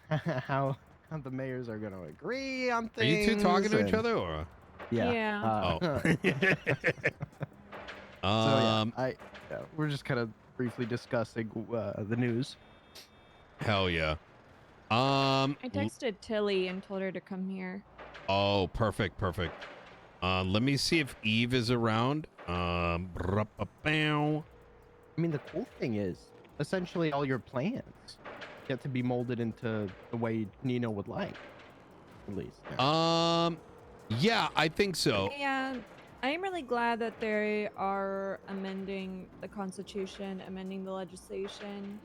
how the mayors are going to agree on Are you two talking things. to each other, or? Yeah. Yeah. Oh. So yeah, we're just kind of briefly discussing the news. Hell yeah. I texted Tilly and told her to come here. Oh, perfect. Let me see if Eve is around. I mean, the cool thing is, essentially all your plans get to be molded into the way Nino would like, at least. Yeah. Yeah, I think so. Yeah, I'm really glad that they are amending the Constitution, amending the legislation.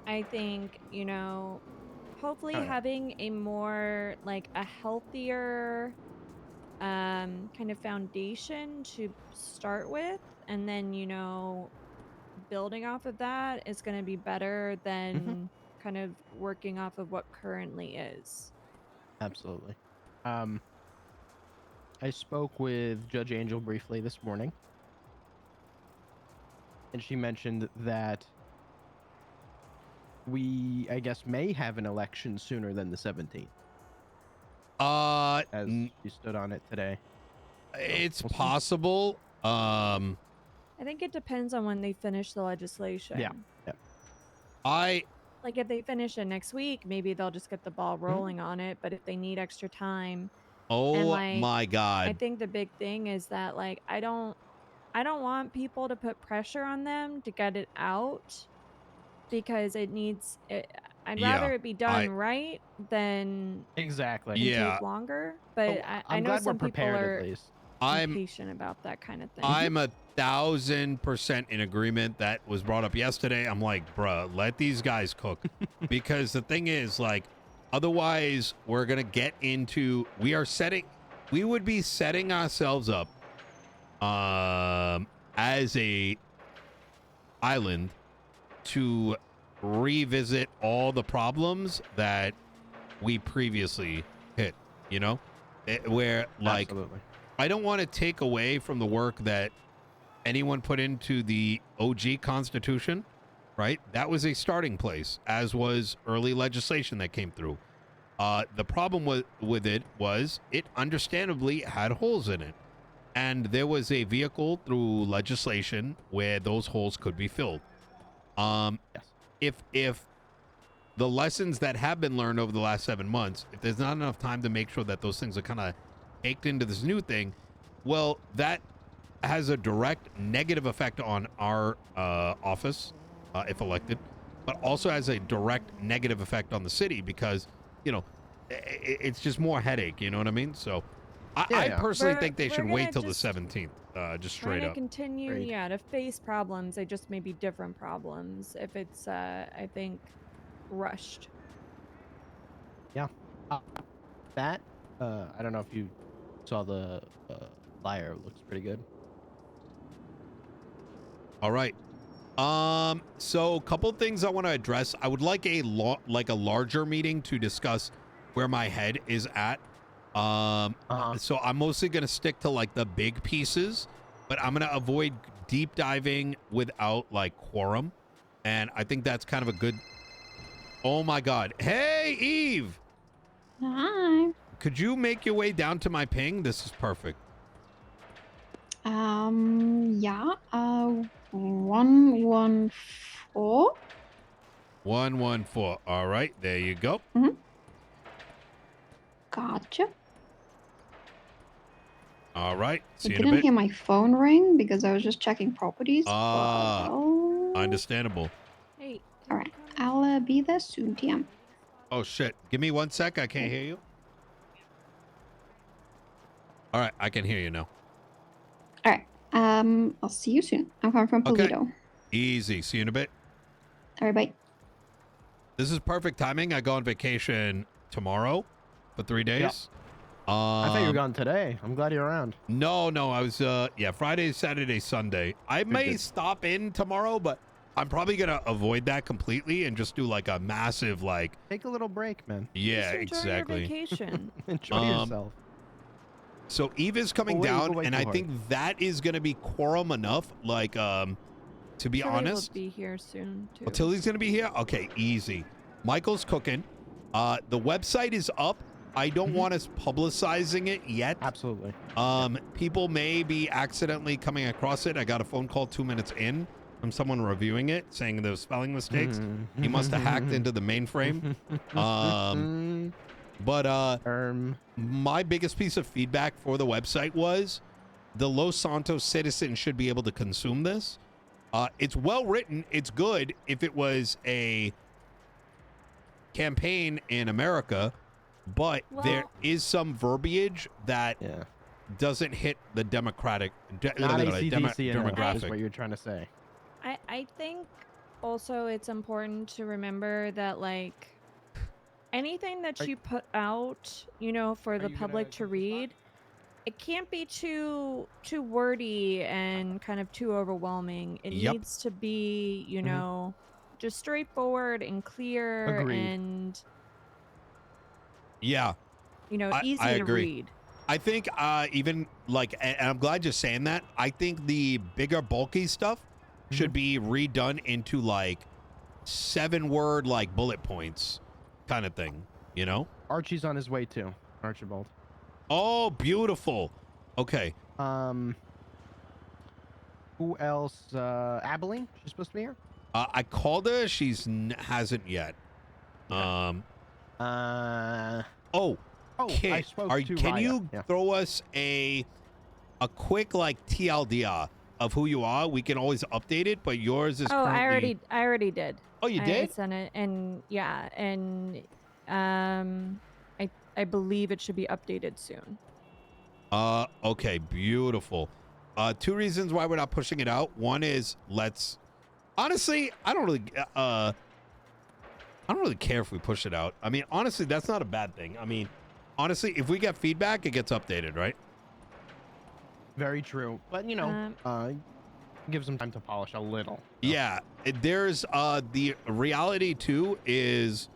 I think, hopefully having a more, like, a healthier kind of foundation to start with, and then, building off of that is going to be better than kind of working off of what currently is. Absolutely. I spoke with Judge Angel briefly this morning, and she mentioned that we, I guess, may have an election sooner than the 17th. As she stood on it today. It's possible. I think it depends on when they finish the legislation. Yeah. Like, if they finish it next week, maybe they'll just get the ball rolling on it. But if they need extra time, my God, I think the big thing is that, like, I don't want people to put pressure on them to get it out, because it needs. I'd rather it be done right than take longer. But I know some people are impatient about that kind of thing. I'm 1,000% in agreement. That was brought up yesterday. I'm like, bruh, let these guys cook. Because the thing is, like, otherwise we're going to get into, we would be setting ourselves up as a island to revisit all the problems that we previously hit, where, like, absolutely. I don't want to take away from the work that anyone put into the OG Constitution, right? That was a starting place, as was early legislation that came through. The problem with it was it understandably had holes in it. And there was a vehicle through legislation where those holes could be filled. If the lessons that have been learned over the last 7 months, if there's not enough time to make sure that those things are kind of baked into this new thing, well, that has a direct negative effect on our office, if elected, but also has a direct negative effect on the city because, it's just more headache, you know what I mean? So I personally think they should wait till the 17th, just straight up. Continue, to face problems. They just may be different problems if it's, I think, rushed. Yeah. That, I don't know if you saw the flyer. It looks pretty good. All right. So a couple things I want to address. I would like a larger meeting to discuss where my head is at. So I'm mostly going to stick to, like, the big pieces, but I'm going to avoid deep diving without, like, quorum. And I think that's kind of a good... Oh my God. Hey, Eve. Hi. Could you make your way down to my ping? This is perfect. Yeah. 114. 114. All right, there you go. Gotcha. All right. I didn't hear my phone ring because I was just checking properties. Understandable. Hey. All right. I'll be there soon, TM. Oh, shit. Give me 1 sec. I can't hear you. All right. I can hear you now. All right. I'll see you soon. I'm coming from Polito. Okay. Easy. See you in a bit. All right. Bye. This is perfect timing. I go on vacation tomorrow for 3 days. Yep. I thought you were gone today. I'm glad you're around. No. I was, Friday, Saturday, Sunday. I may stop in tomorrow, but I'm probably going to avoid that completely and just do, like, a massive, like... Take a little break, man. Yeah, just enjoy exactly. Your vacation. Enjoy yourself. So Eve is coming down, and I think that is going to be quorum enough, like, to be honest. Tilly will be here soon, too. Tilly's going to be here? Okay, easy. Michael's cooking. The website is up. I don't want us publicizing it yet. Absolutely. People may be accidentally coming across it. I got a phone call 2 minutes in from someone reviewing it saying there was spelling mistakes. He must have hacked into the mainframe. But my biggest piece of feedback for the website was the Los Santos citizen should be able to consume this. It's well written. It's good. If it was a campaign in America, but there is some verbiage that doesn't hit the democratic demographic. Is what you're trying to say. I think also it's important to remember that like anything that you put out, you know, for the public to read, it can't be too wordy and kind of too overwhelming. It needs to be, you know, just straightforward and clear. Agreed. And you know, easy I to agree. read. I think even like, and I'm glad you're saying that. I think the bigger bulky stuff should be redone into like 7-word like bullet points kind of thing, you know? Archie's on his way too. Archibald. Oh, beautiful. Okay. Who else? Abilene? She's supposed to be here? I called her. She's hasn't yet. Oh, Kit, I spoke to can Raya. you throw us a quick like TLDR of who you are? We can always update it, but yours is currently... I already did. Oh, you did? I sent it, and I believe it should be updated soon. Okay, beautiful. 2 reasons why we're not pushing it out. One is honestly, I don't really care if we push it out. I mean, honestly, that's not a bad thing. I mean, honestly, if we get feedback, it gets updated, right? Very true. But, you know, give some time to polish a little. Yeah. There's the reality, too, is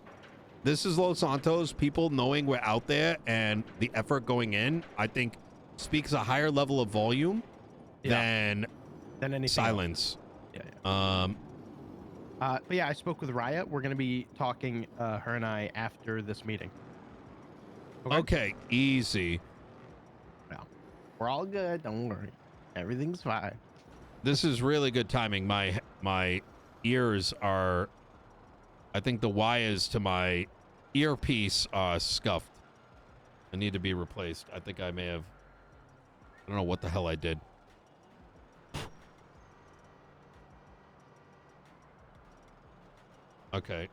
this is Los Santos. People knowing we're out there and the effort going in, I think, speaks a higher level of volume than anything silence. Else. But yeah, I spoke with Raya. We're going to be talking, her and I, after this meeting. Okay, easy. Yeah. We're all good. Don't worry. Everything's fine. This is really good timing. My ears are... I think the wires to my earpiece are scuffed. I need to be replaced. I think I may have... I don't know what the hell I did. Okay.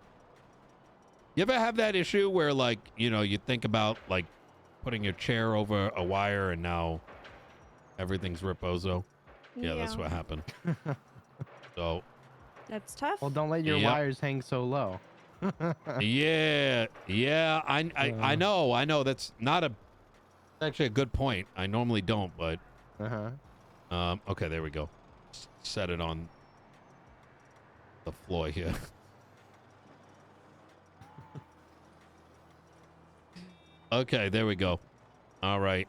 You ever have that issue where, like, you know, you think about, like, putting your chair over a wire and now everything's riposo? Yeah, that's what happened. So... That's tough. Well, don't let your wires hang so low. yeah, I know. That's not actually a good point. I normally don't, but... okay, there we go. Set it on the floor here. Okay, there we go. All right.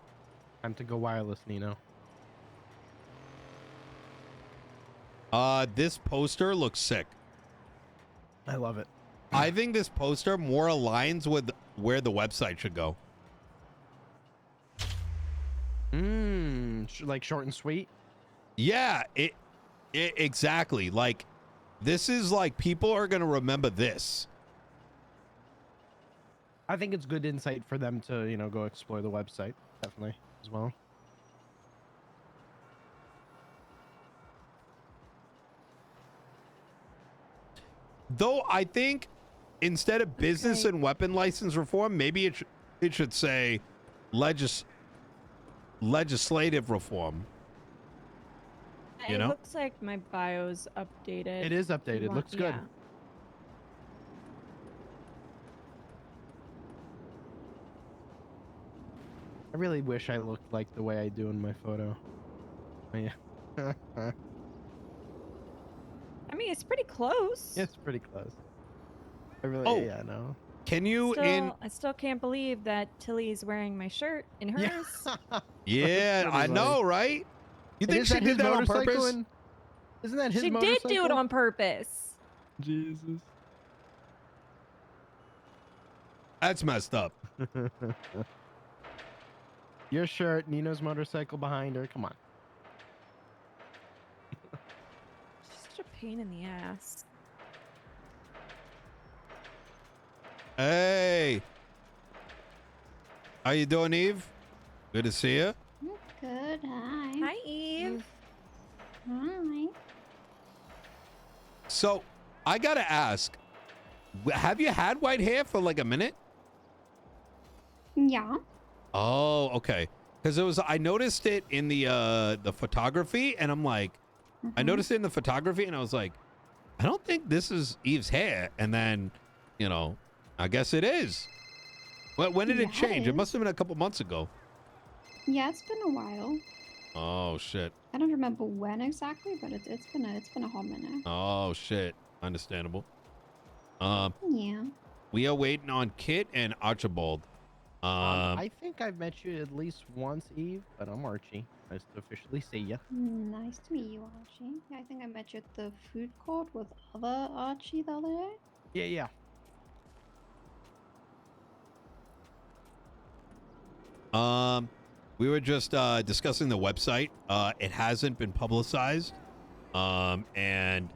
Time to go wireless, Nino. This poster looks sick. I love it. I think this poster more aligns with where the website should go. Like short and sweet? Yeah, it exactly. Like, this is like, people are going to remember this. I think it's good insight for them to, you know, go explore the website. Definitely, as well. Though I think instead of business and weapon license reform, maybe it should say legislative reform. You know? It looks like my bio's updated. It is updated. Looks good. Yeah. I really wish I looked like the way I do in my photo. Oh, yeah. I mean, it's pretty close. It's pretty close. I really, yeah, no. Can you I still can't believe that Tilly's wearing my shirt in hers. Yeah, I know, right? You think she did that on purpose? Isn't that his She motorcycle? did do it on purpose. Jesus. That's messed up. Your shirt, Nino's motorcycle behind her. Come on. She's such a pain in the ass. Hey. How you doing, Eve? Good to see you. Good. Hi. Hi, Eve. Hi. So, I gotta ask, have you had white hair for like a minute? Yeah. Oh, okay. Because I noticed it in the photography, and I'm like, I noticed it in the photography, and I was like, I don't think this is Eve's hair. And then, you know, I guess it is. When did it change? It must have been a couple months ago. Yeah, it's been a while. Oh shit. I don't remember when exactly, but it's been a hot minute. Oh shit. Understandable. Yeah. We are waiting on Kit and Archibald. I think I've met you at least once, Eve, but I'm Archie. Nice to officially see you. Nice to meet you, Archie. Yeah, I think I met you at the food court with other Archie the other day. Yeah. We were just discussing the website. It hasn't been publicized. And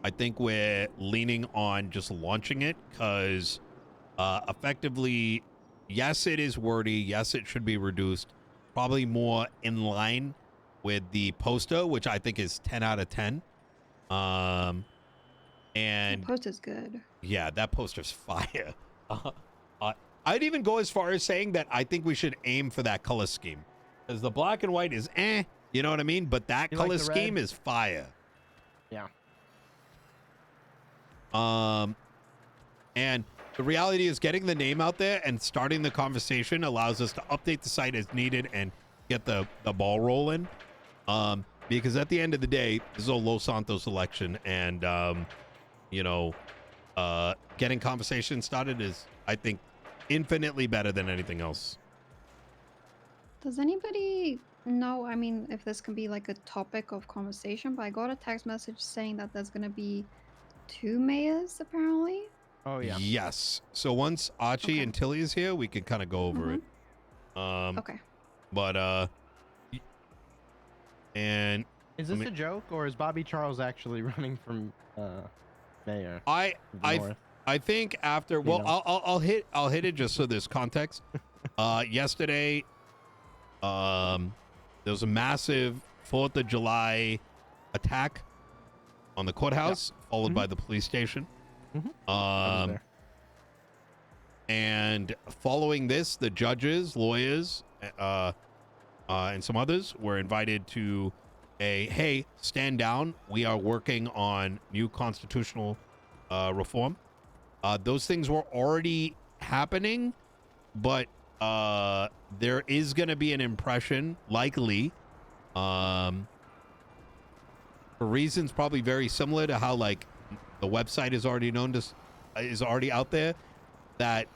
I think we're leaning on just launching it because effectively, yes, it is wordy. Yes, it should be reduced. Probably more in line with the poster, which I think is 10 out of 10. And The poster's good. yeah, that poster's fire. I'd even go as far as saying that I think we should aim for that color scheme. Because the black and white is you know what I mean? But that You color like the scheme red? is fire. Yeah. And the reality is getting the name out there and starting the conversation allows us to update the site as needed and get the ball rolling. Because at the end of the day, this is a Los Santos election, and you know, getting conversation started is, I think, infinitely better than anything else. Does anybody know, I mean, if this can be like a topic of conversation, but I got a text message saying that there's going to be 2 mayors, apparently. Oh, yeah. Yes. So once Archie and Tilly is here, we can kind of go over it. Okay. But and Is this a joke, or is Bobby Charles actually running from mayor? I think after, well, I'll hit it just so there's context. Yesterday, there was a massive 4th of July attack on the courthouse, followed by the police station. I was there. And following this, the judges, lawyers, and some others were invited to hey, stand down. We are working on new constitutional reform. Those things were already happening, but there is going to be an impression, likely, for reasons probably very similar to how like the website is already is already out there, that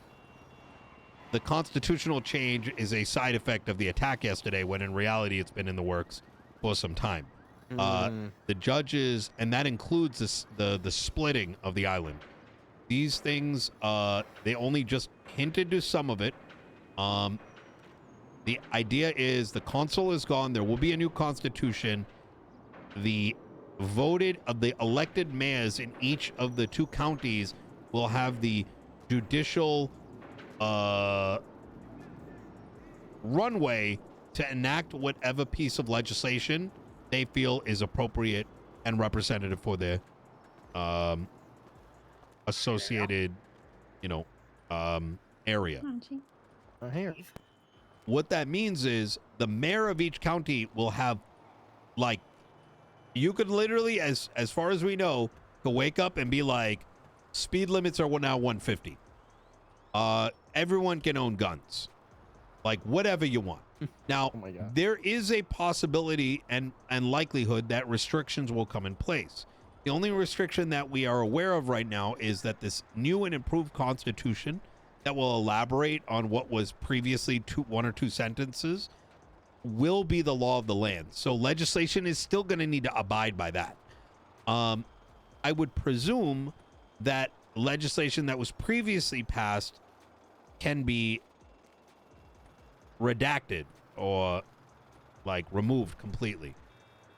the constitutional change is a side effect of the attack yesterday, when in reality it's been in the works for some time. The judges, and that includes the splitting of the island. These things, they only just hinted to some of it. The idea is the consul is gone. There will be a new constitution. The elected mayors in each of the 2 counties will have the judicial runway to enact whatever piece of legislation they feel is appropriate and representative for their associated, area. Here. What that means is the mayor of each county will have, like, you could literally, as far as we know, go wake up and be like, speed limits are now 150. Everyone can own guns, like whatever you want. Now, Oh my God. there is a possibility and likelihood that restrictions will come in place. The only restriction that we are aware of right now is that this new and improved constitution that will elaborate on what was previously 1 or 2 sentences will be the law of the land. So legislation is still going to need to abide by that. I would presume that legislation that was previously passed can be redacted or like removed completely.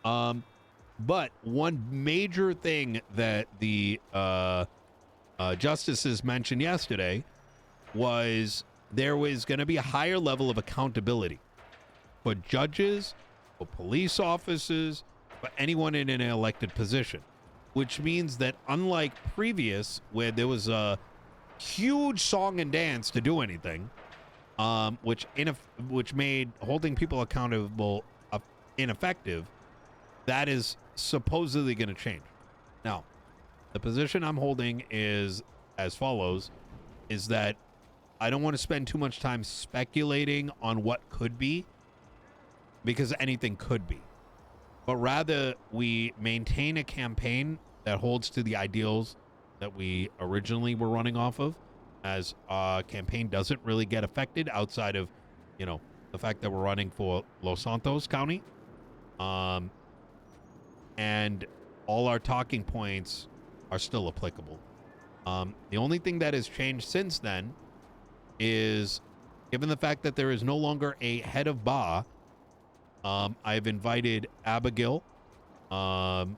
But one major thing that the justices mentioned yesterday was there was going to be a higher level of accountability for judges, for police officers, for anyone in an elected position, which means that unlike previous, where there was a huge song and dance to do anything, which made holding people accountable ineffective, that is supposedly going to change. Now, the position I'm holding is as follows, is that I don't want to spend too much time speculating on what could be, because anything could be. But rather, we maintain a campaign that holds to the ideals that we originally were running off of, as our campaign doesn't really get affected outside of, you know, the fact that we're running for Los Santos County. And all our talking points are still applicable. The only thing that has changed since then is, given the fact that there is no longer a head of bar, I've invited Abigail to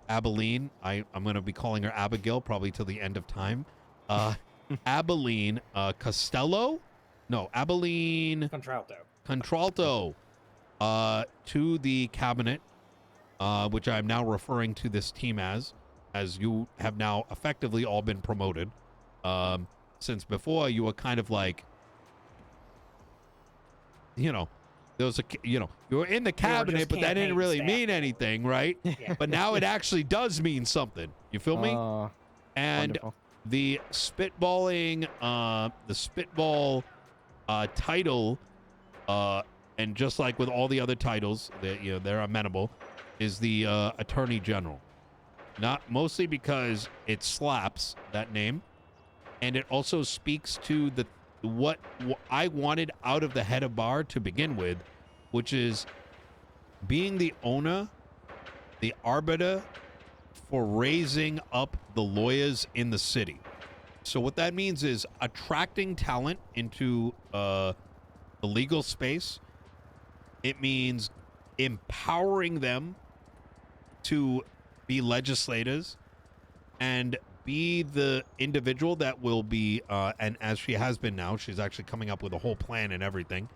Abilene. I'm going to be calling her Abigail probably till the end of time. Abilene Costello? No, Abilene Contralto to the cabinet, which I'm now referring to this team as you have now effectively all been promoted. Since before you were kind of like, you know, there was you were in the cabinet, but that didn't really mean anything, right? Yeah. But now it actually does mean something. You feel me? And Wonderful. the spitball title, and just like with all the other titles, they're amenable, is the Attorney General. Not mostly because it slaps, that name, and it also speaks to what I wanted out of the head of bar to begin with, which is being the owner, the arbiter for raising up the lawyers in the city. So what that means is attracting talent into the legal space. It means empowering them to be legislators and be the individual that will be, and as she has been now, she's actually coming up with a whole plan and everything,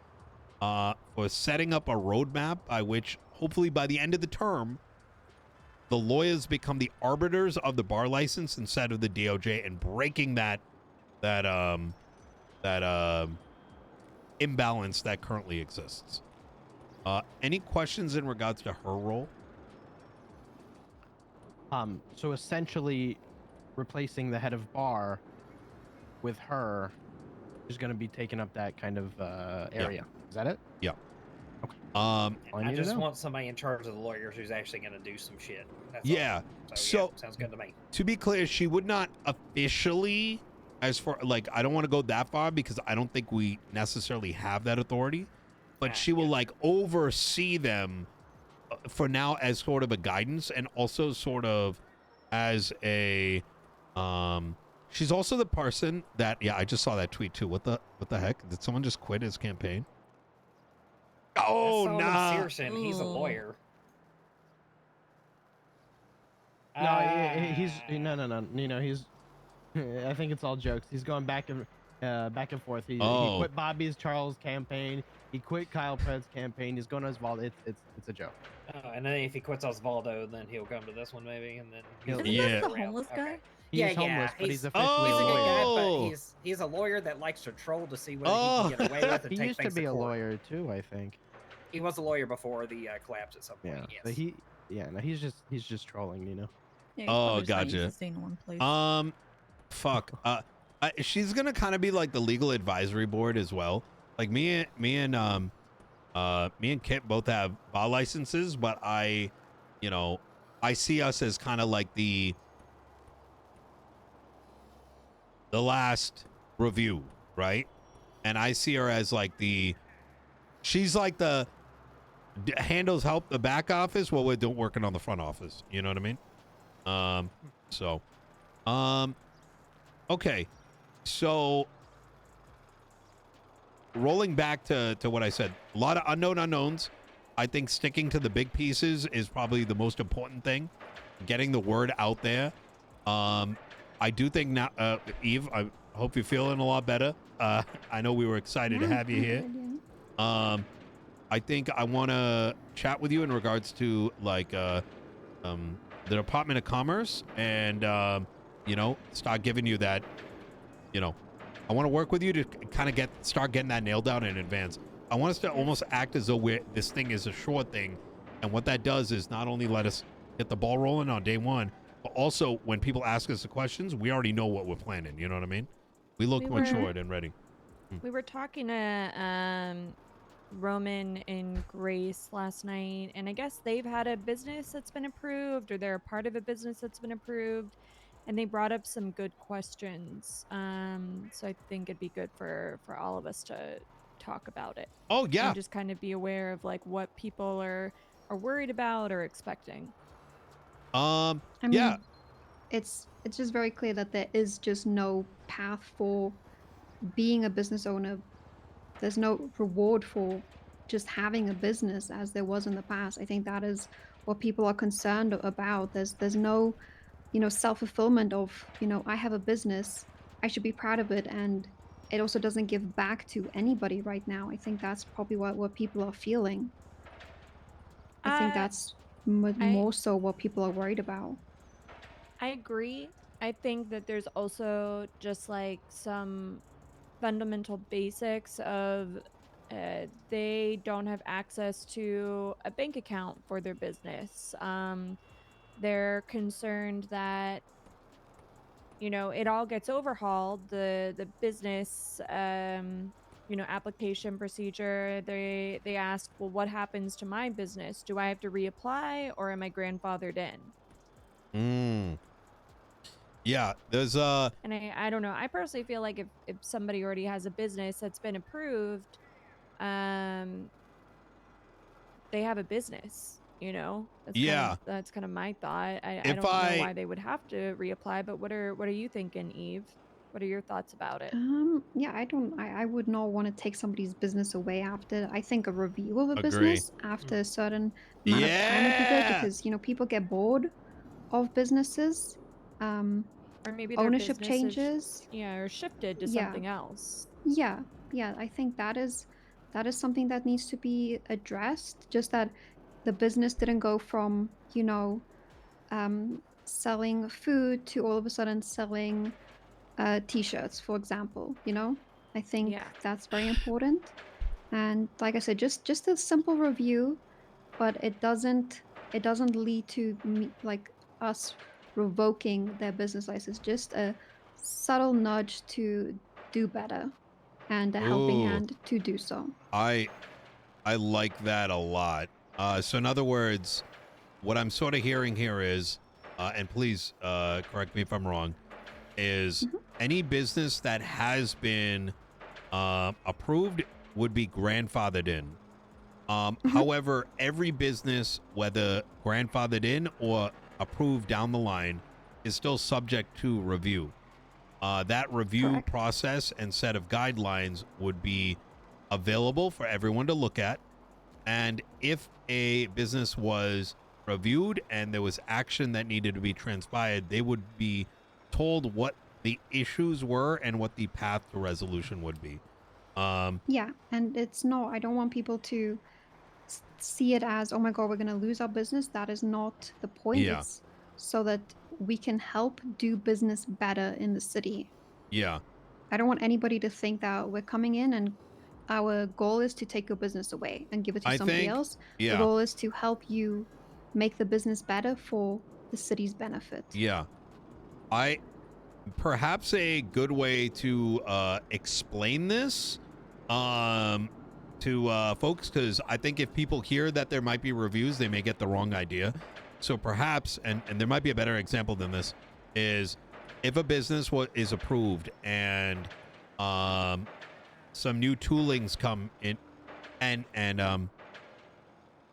for setting up a roadmap by which, hopefully by the end of the term, the lawyers become the arbiters of the bar license instead of the DOJ, and breaking that imbalance that currently exists. Any questions in regards to her role? So essentially, replacing the head of bar with her is going to be taking up that kind of area. Is that it? Yeah. Okay. I just want somebody in charge of the lawyers who's actually going to do some shit. That's yeah. all. So yeah, sounds good to me. To be clear, she would not officially, as far like, I don't want to go that far because I don't think we necessarily have that authority, but she will like oversee them for now as sort of a guidance, and also sort of as a she's also the person that I just saw that tweet too. What the heck? Did someone just quit his campaign? Oh, nah. Searson, he's a lawyer. No, he's no. Nino, he's. I think it's all jokes. He's going back and forth. He quit Bobby's Charles campaign. He quit Kyle Pred's campaign. He's going to Osvaldo. It's a joke. And then if he quits Osvaldo, then he'll come to this one maybe, and then Isn't that the homeless guy? He's homeless, but he's officially a a good guy, lawyer. but he's a lawyer that likes to troll to see whether he can get away with and He take used to things be a court. lawyer too, I think. He was a lawyer before the collapse at some point. Yeah. Yes. But he's just trolling, you know. Yeah, he's Oh, probably just not used gotcha. to staying in one place. Fuck. She's gonna kind of be like the legal advisory board as well. Like me and Kit both have bar licenses, but I see us as kind of like the last review, right? And I see her as like she's like the handles help the back office while we're working on the front office. You know what I mean? Okay. So rolling back to what I said, a lot of unknown unknowns. I think sticking to the big pieces is probably the most important thing. Getting the word out there. I do think now, Eve, I hope you're feeling a lot better. I know we were excited to have you here. I think I want to chat with you in regards to like the Department of Commerce and you know, start giving you that, you know, I want to work with you to kind of start getting that nailed down in advance. I want us to almost act as though this thing is a sure thing. And what that does is not only let us get the ball rolling on day one, but also when people ask us the questions, we already know what we're planning. You know what I mean? We look matured and ready. We were talking to Roman and Grace last night, and I guess they've had a business that's been approved, or they're a part of a business that's been approved, and they brought up some good questions. So I think it'd be good for all of us to talk about it. Oh yeah. And just kind of be aware of like what people are worried about or expecting. I mean, yeah. It's just very clear that there is just no path for being a business owner. There's no reward for just having a business as there was in the past. I think that is what people are concerned about. There's no, you know, self-fulfillment of, you know, I have a business, I should be proud of it, and it also doesn't give back to anybody right now. I think that's probably what people are feeling. I think that's more so what people are worried about. I agree. I think that there's also just like some fundamental basics of they don't have access to a bank account for their business. They're concerned that, you know, it all gets overhauled, the business you know, application procedure. They asked, well, what happens to my business? Do I have to reapply, or am I grandfathered in? Yeah, there's and I don't know. I personally feel like if somebody already has a business that's been approved, they have a business, you know? That's kind of my thought. I don't know why they would have to reapply, but what are you thinking, Eve? What are your thoughts about it? Yeah, I would not want to take somebody's business away after. I think a review of a business after a certain amount of time would be good, because, you know, people get bored of businesses. Or maybe ownership changes. Or shifted to something else. Yeah. I think that is something that needs to be addressed. Just that the business didn't go from, you know, selling food to all of a sudden selling t-shirts, for example. You know, I think that's very important. And like I said, just a simple review, but it doesn't lead to like us revoking their business license. Just a subtle nudge to do better and a helping hand to do so. I like that a lot. So in other words, what I'm sort of hearing here is, and please correct me if I'm wrong, is any business that has been approved would be grandfathered in. However, every business, whether grandfathered in or approved down the line, is still subject to review. That review process and set of guidelines would be available for everyone to look at. And if a business was reviewed and there was action that needed to be transpired, they would be told what the issues were and what the path to resolution would be. Yeah, and it's not, I don't want people to see it as, oh my God, we're going to lose our business. That is not the point. Yeah. It's so that we can help do business better in the city. Yeah. I don't want anybody to think that we're coming in and our goal is to take your business away and give it to somebody else. Yeah. The goal is to help you make the business better for the city's benefit. Yeah. Perhaps a good way to explain this to folks, because I think if people hear that there might be reviews, they may get the wrong idea. So perhaps, and there might be a better example than this, is if a business is approved and some new toolings come in and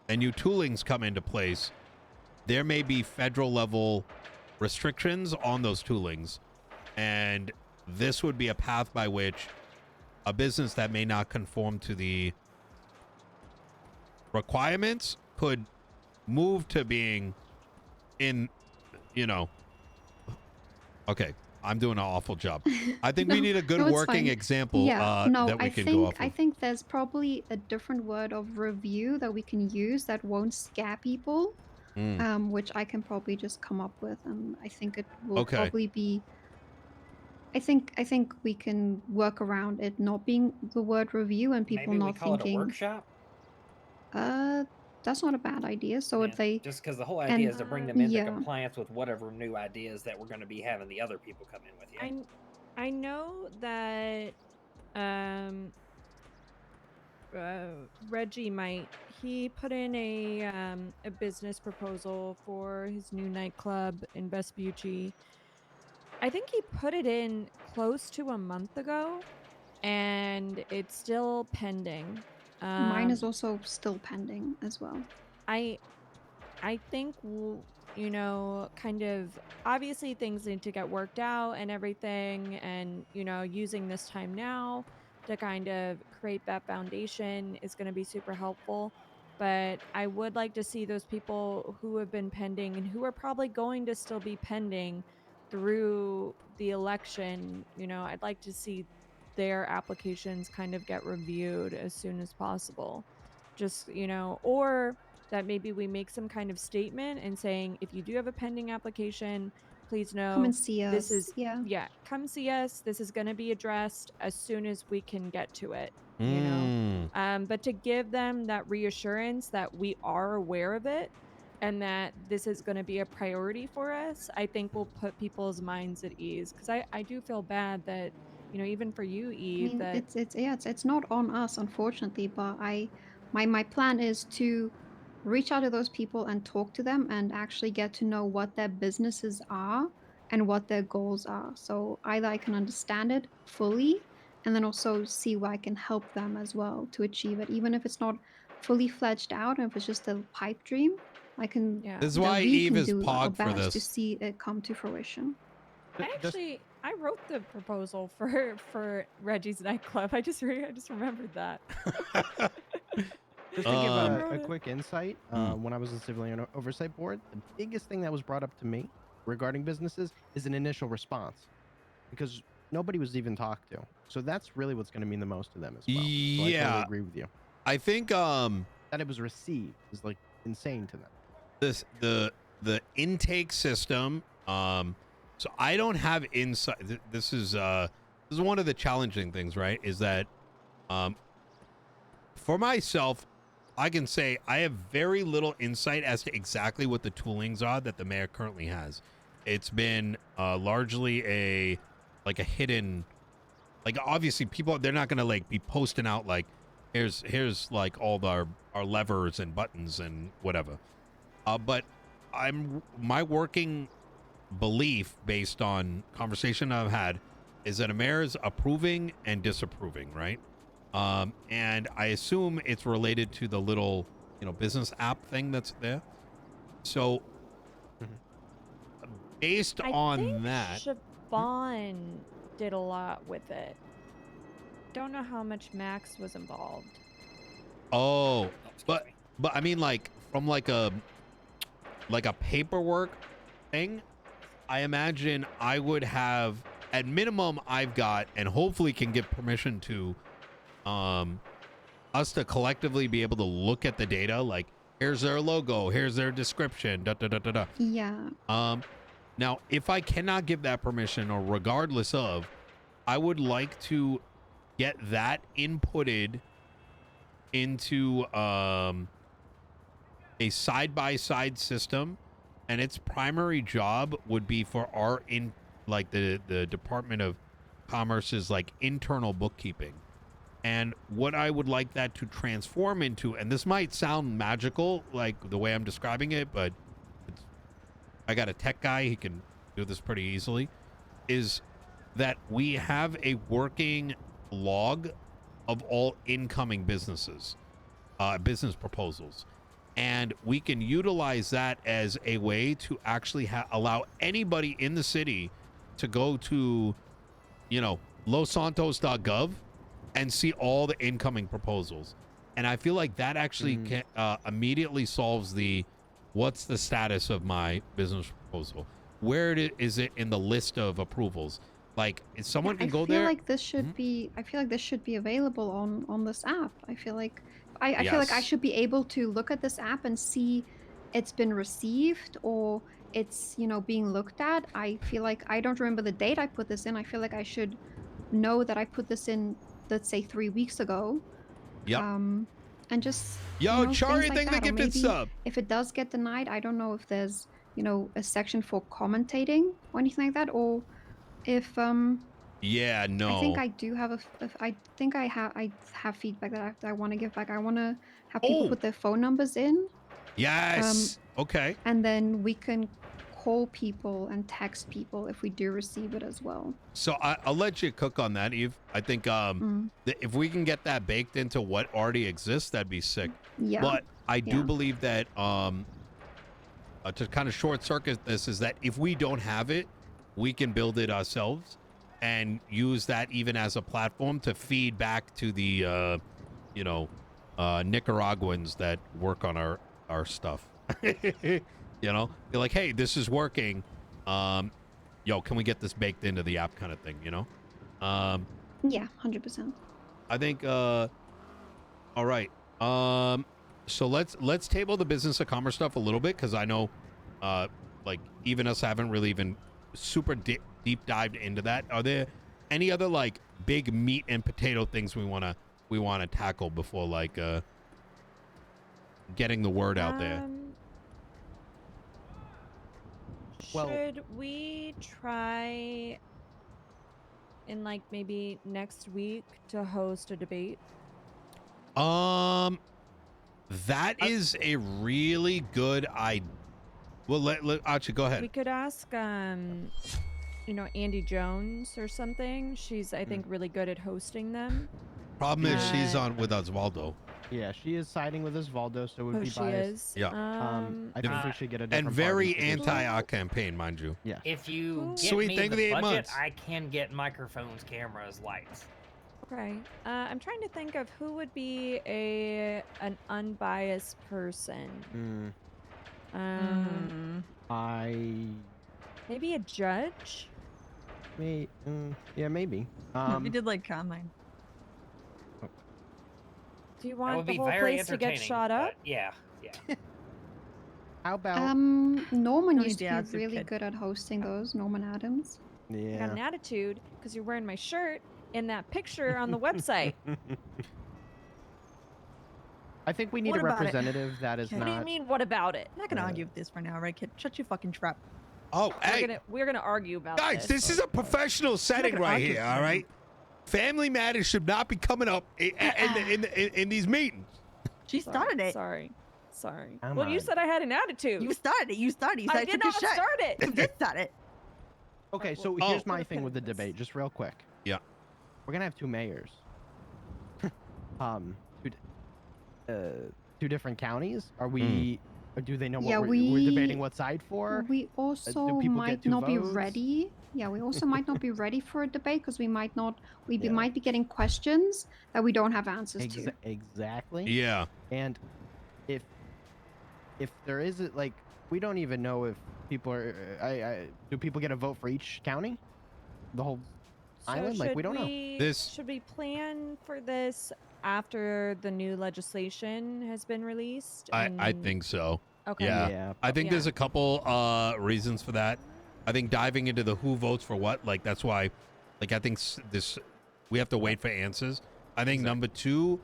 new toolings come into place, there may be federal level restrictions on those toolings, and this would be a path by which a business that may not conform to the requirements could move to being in, you know, okay, I'm doing an awful job. I think we need a good no, it's working fine. example Yeah, no, that we I can go think off I of. think there's probably a different word of review that we can use that won't scare people, which I can probably just come up with, and I think it will Okay. probably be. I think we can work around it not being the word review and people Maybe we not call it a thinking, workshop. that's not a bad idea. So Yeah, they just because the whole idea and is to bring them into yeah, compliance with whatever new ideas that we're going to be having the other people come in with. Yeah. I know that um Reggie he put in a business proposal for his new nightclub in Vespucci. I think he put it in close to a month ago, and it's still pending. mine Um, is also still pending as well. I I think you know, kind of obviously things need to get worked out and everything, and you know, using this time now to kind of create that foundation is going to be super helpful. But I would like to see those people who have been pending and who are probably going to still be pending through the election. You know, I'd like to see their applications kind of get reviewed as soon as possible. Just, you know, or that maybe we make some kind of statement and saying, if you do have a pending application, please Come know and see this us. is, Yeah. yeah, come see us. This is going to be addressed as soon as we can get to it, you know? Mm. But to give them that reassurance that we are aware of it and that this is going to be a priority for us, I think will put people's minds at ease. Cause I do feel bad that, you know, even for you, I Eve, mean, that it's not on us, unfortunately, but my plan is to reach out to those people and talk to them and actually get to know what their businesses are and what their goals are. So either I can understand it fully and then also see where I can help them as well to achieve it, even if it's not fully fledged out and if it's just a pipe dream. I can yeah. This is that why we Eve can is do our pogged for best to this. see it come to fruition. Just I wrote the proposal for Reggie's nightclub. I just remembered that. Just to give I um, wrote a it. quick insight, hmm. when I was in civilian oversight board, the biggest thing that was brought up to me regarding businesses is an initial response because nobody was even talked to. So that's really what's going to mean the most to them as well. So I totally Yeah, agree with you. I think That it was received is like insane to them. the intake system, so I don't have insight. This is one of the challenging things, right? Is that um for myself, I can say I have very little insight as to exactly what the toolings are that the mayor currently has. It's been largely a hidden, like, obviously people, they're not gonna like be posting out like here's like all our levers and buttons and whatever. But my working belief based on conversation I've had is that a mayor is approving and disapproving, right? And I assume it's related to the little, business app thing that's there. So based I on think that, Siobhan did a lot with it. Don't know how much Max was involved. oh, Oh, excuse but me. I mean, like, from like a paperwork thing, I imagine I would have, at minimum, I've got, and hopefully can give permission to us to collectively be able to look at the data, like, here's their logo, here's their description, da da da da da. Yeah. Now, if I cannot give that permission, or regardless of, I would like to get that inputted into a side-by-side system, and its primary job would be for our the Department of Commerce's like internal bookkeeping. And what I would like that to transform into, and this might sound magical like the way I'm describing it, but I got a tech guy, he can do this pretty easily, is that we have a working log of all incoming business proposals. And we can utilize that as a way to actually allow anybody in the city to go to, losantos.gov and see all the incoming proposals. And I feel like that actually can, immediately solves the what's the status of my business proposal? Where is it in the list of approvals? Like, if someone can go there. I feel like this should be. I feel like this should be available on this app. I feel like I feel like I Yes. should be able to look at this app and see it's been received or it's being looked at. I feel like I don't remember the date I put this in. I feel like I should know that I put this in, let's say 3 weeks ago. Yep. And just Yo, Chari, things like thank that. the Or gifted maybe sub. if it does get denied, I don't know if there's a section for commentating or anything like that, or if Yeah, no. I think I do have I think I have feedback that I want to give back. I want to have people put their phone numbers in. Yes. Okay. And then we can call people and text people if we do receive it as well. So I'll let you cook on that, Eve. I think if we can get that baked into what already exists, that'd be sick. Yeah. But I do believe that to kind of short circuit this is that if we don't have it, we can build it ourselves and use that even as a platform to feed back to the Nicaraguans that work on our stuff. You're like, hey, this is working. Yo, can we get this baked into the app kind of thing, Yeah, 100%. I think all right. So let's table the business of commerce stuff a little bit, because I know like even us haven't really even super deep dived into that. Are there any other like big meat and potato things we want to tackle before like getting the word out there? Should we try in like maybe next week to host a debate? That is a really good idea. Well, let Archie go ahead. We could ask Andy Jones or something. She's I think really good at hosting them. Problem is she's on with Osvaldo. Yeah, she is siding with Osvaldo, so it would be she biased. is. Yeah. I think we should get a different and very party to do anti our campaign, mind you. Yeah. If you get Sweet, me thank you the for the 8 budget, months. I can get microphones, cameras, lights. Okay. I'm trying to think of who would be an unbiased person. Maybe a judge. Yeah, maybe. We did like Combine. Do you That want would the be whole very place to get entertaining, shot up? but yeah. How about Norman Tony used to Diaz be really could. good at hosting those. Norman Adams. I got yeah. an attitude because you're wearing my shirt in that picture on the website. I think we need What a about it? representative that is What do you not. mean? What about it? I'm not gonna argue with this for now, right, kid? Shut your fucking trap. Oh, hey, We're gonna argue about guys, this is a professional setting gonna right argue here, with all me. right? Family matters should not be coming up in these meetings. She started it. Sorry. Come Well, you on. said I had an attitude. You started it. You started. You said I did took a not shot. start it. You did start it. Okay, so Oh. here's my Put a thing pin with the in this. debate, just real quick. Yeah. We're gonna have two mayors. Two different counties. Are we? Or do they know what Yeah, we're debating what side for? We also people get might 2 not be votes? ready. Yeah, we also might not be ready for a debate because we might not. We Yeah. might be getting questions that we don't have answers to. Exactly. Yeah. And if there is like, we don't even know if people are. Do people get a vote for each county? The whole island? Like, we don't know. Should we plan for this after the new legislation has been released? I think so. Okay. Yeah. I think there's a couple reasons for that. I think diving into the who votes for what, like that's why, like I think we have to wait for answers. I think number 2,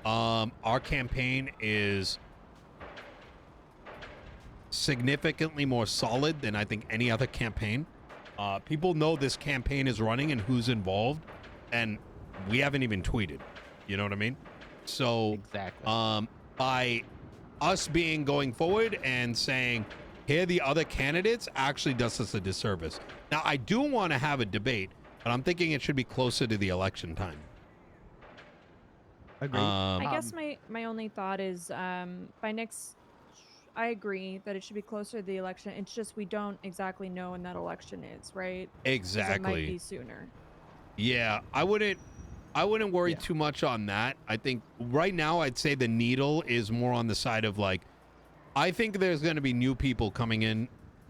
our campaign is significantly more solid than I think any other campaign. People know this campaign is running and who's involved, and we haven't even tweeted. You know what I mean? So exactly. By us going forward and saying, here are the other candidates, actually does us a disservice. Now, I do want to have a debate, but I'm thinking it should be closer to the election time. Agreed. I guess my only thought is by next. I agree that it should be closer to the election. It's just we don't exactly know when that election is, right? 'Cause Exactly. it might be sooner. Yeah, I wouldn't. I wouldn't worry too much on that. I think right now I'd say the needle is more on the side of like, I think there's going to be new people coming in,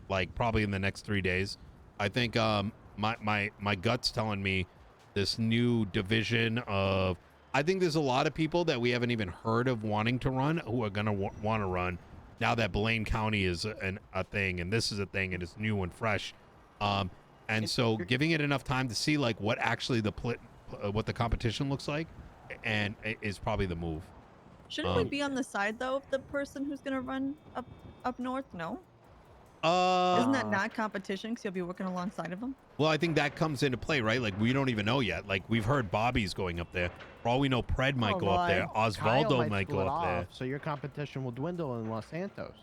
like probably in the next 3 days. I think my gut's telling me this new division of, I think there's a lot of people that we haven't even heard of wanting to run who are going to want to run now that Blaine County is a thing and this is a thing and it's new and fresh. And so giving it enough time to see like what actually what the competition looks like and is probably the move. Shouldn't we be on the side though of the person who's gonna run up north? No. Isn't that not competition? Because you'll be working alongside of them. Well, I think that comes into play, right? Like we don't even know yet. Like we've heard Bobby's going up there. For all we know, Pred might go up there. Osvaldo might go up there. So your competition will dwindle in Los Santos.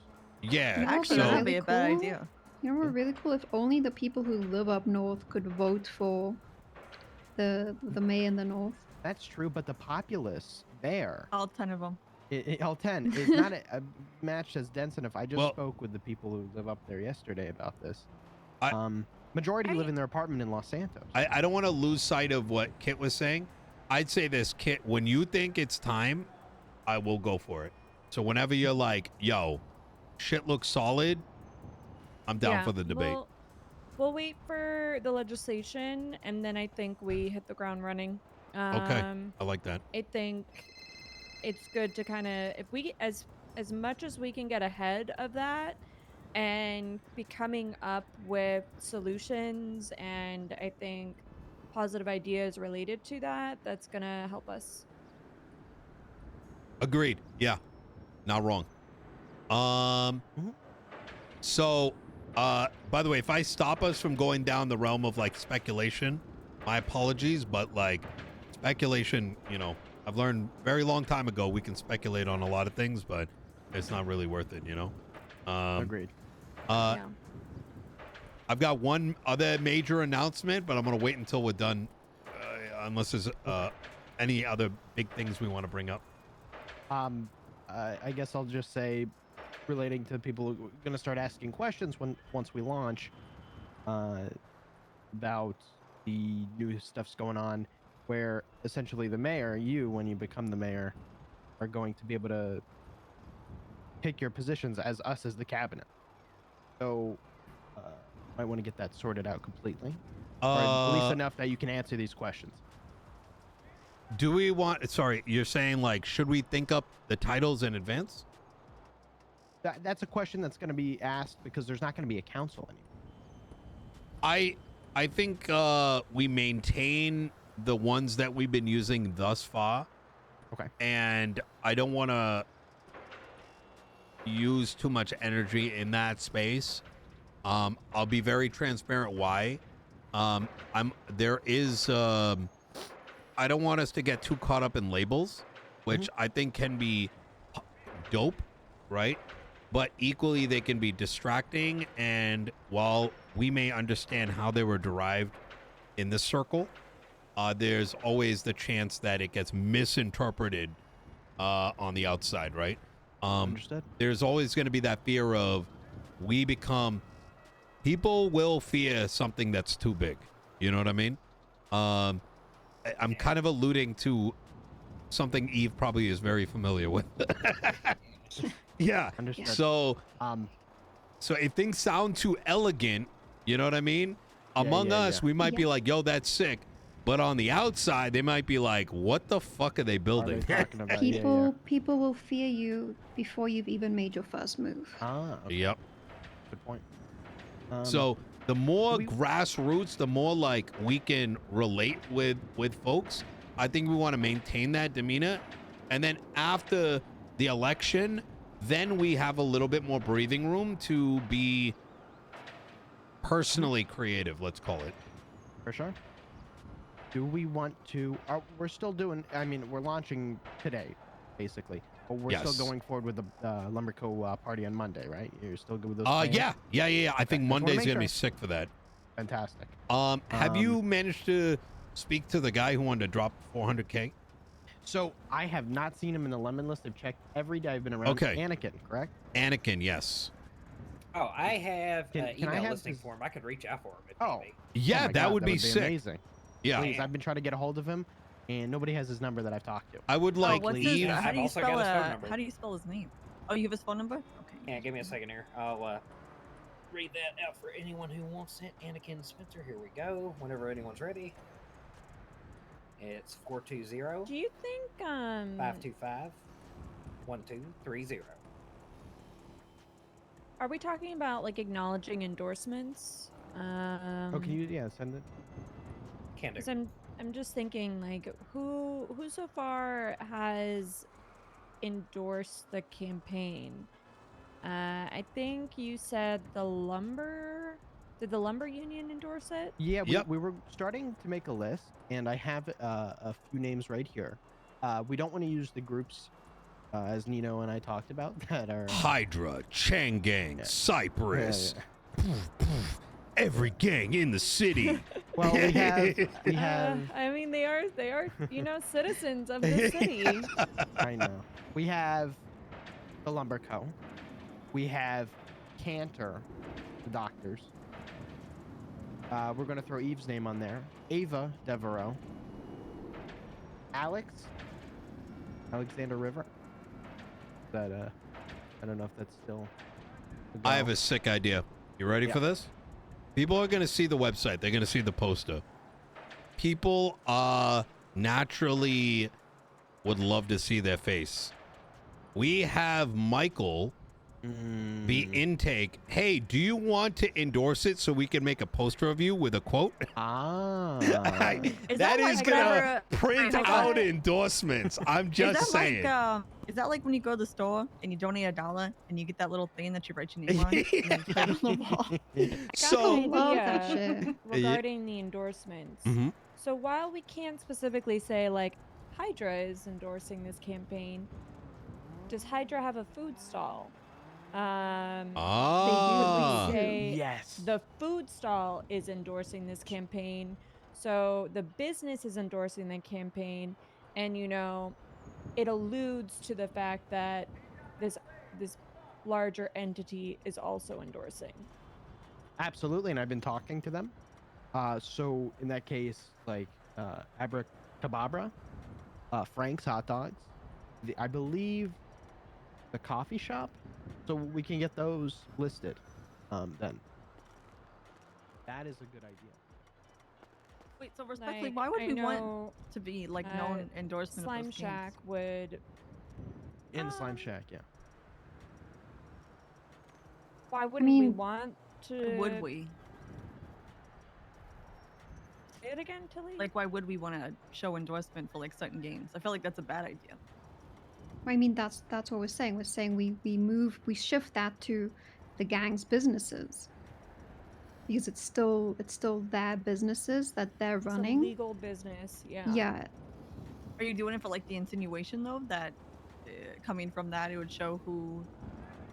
Yeah. Actually, so, that would be a bad idea. You know what, really cool? If only the people who live up north could vote for the mayor in the north. That's true, but the populace there, All 10 of them. all 10, is not a match as dense enough. I just spoke with the people who live up there yesterday about this. Majority live in their apartment in Los Santos. I don't want to lose sight of what Kit was saying. I'd say this, Kit, when you think it's time, I will go for it. So whenever you're like, yo, shit looks solid, I'm down for the debate. We'll wait for the legislation, and then I think we hit the ground running. Okay, I like that. I think it's good to kind of, if we, as much as we can get ahead of that, and be coming up with solutions, and I think positive ideas related to that, that's gonna help us. Agreed. Yeah, not wrong. So, by the way, if I stop us from going down the realm of like speculation, my apologies, but like speculation, you know, I've learned very long time ago we can speculate on a lot of things, but it's not really worth it, you know? Agreed. Yeah. I've got one other major announcement, but I'm going to wait until we're done, unless there's any other big things we want to bring up. I guess I'll just say, relating to people who are going to start asking questions once we launch, about the new stuff's going on, where essentially the mayor, when you become the mayor, are going to be able to pick your positions as the cabinet. So, might want to get that sorted out completely, or at least enough that you can answer these questions. Do we want? Sorry, you're saying like, should we think up the titles in advance? That's a question that's going to be asked because there's not going to be a council anymore. I think we maintain the ones that we've been using thus far. Okay. And I don't want to use too much energy in that space. I'll be very transparent why. There is I don't want us to get too caught up in labels, which I think can be dope, right? But equally they can be distracting, and while we may understand how they were derived in this circle, there's always the chance that it gets misinterpreted on the outside, right? Understood. There's always going to be that fear of people will fear something that's too big. You know what I mean? I'm kind of alluding to something Eve probably is very familiar with. Yeah. Understood. So if things sound too elegant, you know what I mean? Among us, we might be like, yo, that's sick. But on the outside, they might be like, what the fuck are they building? People will fear you before you've even made your first move. Okay. Yep. Good point. So the more grassroots, the more like we can relate with folks. I think we want to maintain that demeanor. And then after the election, then we have a little bit more breathing room to be personally creative, let's call it. For sure. Do we want to, we're still doing, I mean, we're launching today, basically. But we're still going forward with the Lumberco party on Monday, right? You're still good with those plans? Yeah. I think Monday's going to be sick for that. Fantastic. Have you managed to speak to the guy who wanted to drop 400K? So I have not seen him in the lemon list. I've checked every day I've been around. Okay. Anakin, correct? Anakin, yes. Oh, I have an can I email have listing his- for him. I could reach out for him. If Oh. need be. Yeah, Oh my that God, would be sick. amazing. Yeah. Please, I've been trying to get a hold of him. and nobody has his number that I've talked to. I would like what's leave. his, how I've do you also spell got his phone number. how do you spell his name? Oh, you have his phone number? Okay. Yeah, give me a second here. I'll read that out for anyone who wants it. Anakin Spencer, here we go. Whenever anyone's ready. It's 420 Do you think 525 1230. are we talking about like acknowledging endorsements? Oh, can you send it? Can do. 'Cause I'm just thinking like who so far has endorsed the campaign? I think you said the lumber. Did the lumber union endorse it? Yeah, Yep. we were starting to make a list, and I have a few names right here. We don't want to use the groups as Nino and I talked about that are Hydra, Changang, Yeah. Cypress. Every gang in the city. Well, we have I mean, they are citizens of the city. I know. We have the Lumber Co. We have Cantor, the doctors. We're gonna throw Eve's name on there. Ava Devereaux. Alexander River. That I don't know if that's still. I have a sick idea. You ready for this? People are going to see the website. They're going to see the poster. People naturally would love to see their face. We have Michael be intake. Hey, do you want to endorse it so we can make a poster of you with a quote? Is that is like gonna whenever- print Wait, out what? endorsements. I'm just saying. Is that like when you go to the store and you donate $1 and you get that little thing that you write your name on? And then you put it on the wall? So love that shit. Regarding the endorsements. So while we can't specifically say like Hydra is endorsing this campaign, does Hydra have a food stall? Would we say Yes. the food stall is endorsing this campaign, so the business is endorsing the campaign, and it alludes to the fact that this larger entity is also endorsing. Absolutely, and I've been talking to them. So in that case, like Abracadabra, Frank's Hot Dogs, I believe the coffee shop, so we can get those listed. Then that is a good idea. Wait, so respectfully, Like, why would I we want know, to be like known endorsement Slime of those Shack games? would. In Slime Shack, yeah. Why wouldn't we mean, want to? Would we? Say it again, Tilly? Like, why would we want to show endorsement for like certain games? I feel like that's a bad idea. I mean, that's what we're saying. We're saying we shift that to the gang's businesses because it's still their businesses that they're It's a running. legal business, yeah. Yeah. Are you doing it for like the insinuation though that coming from that it would show who?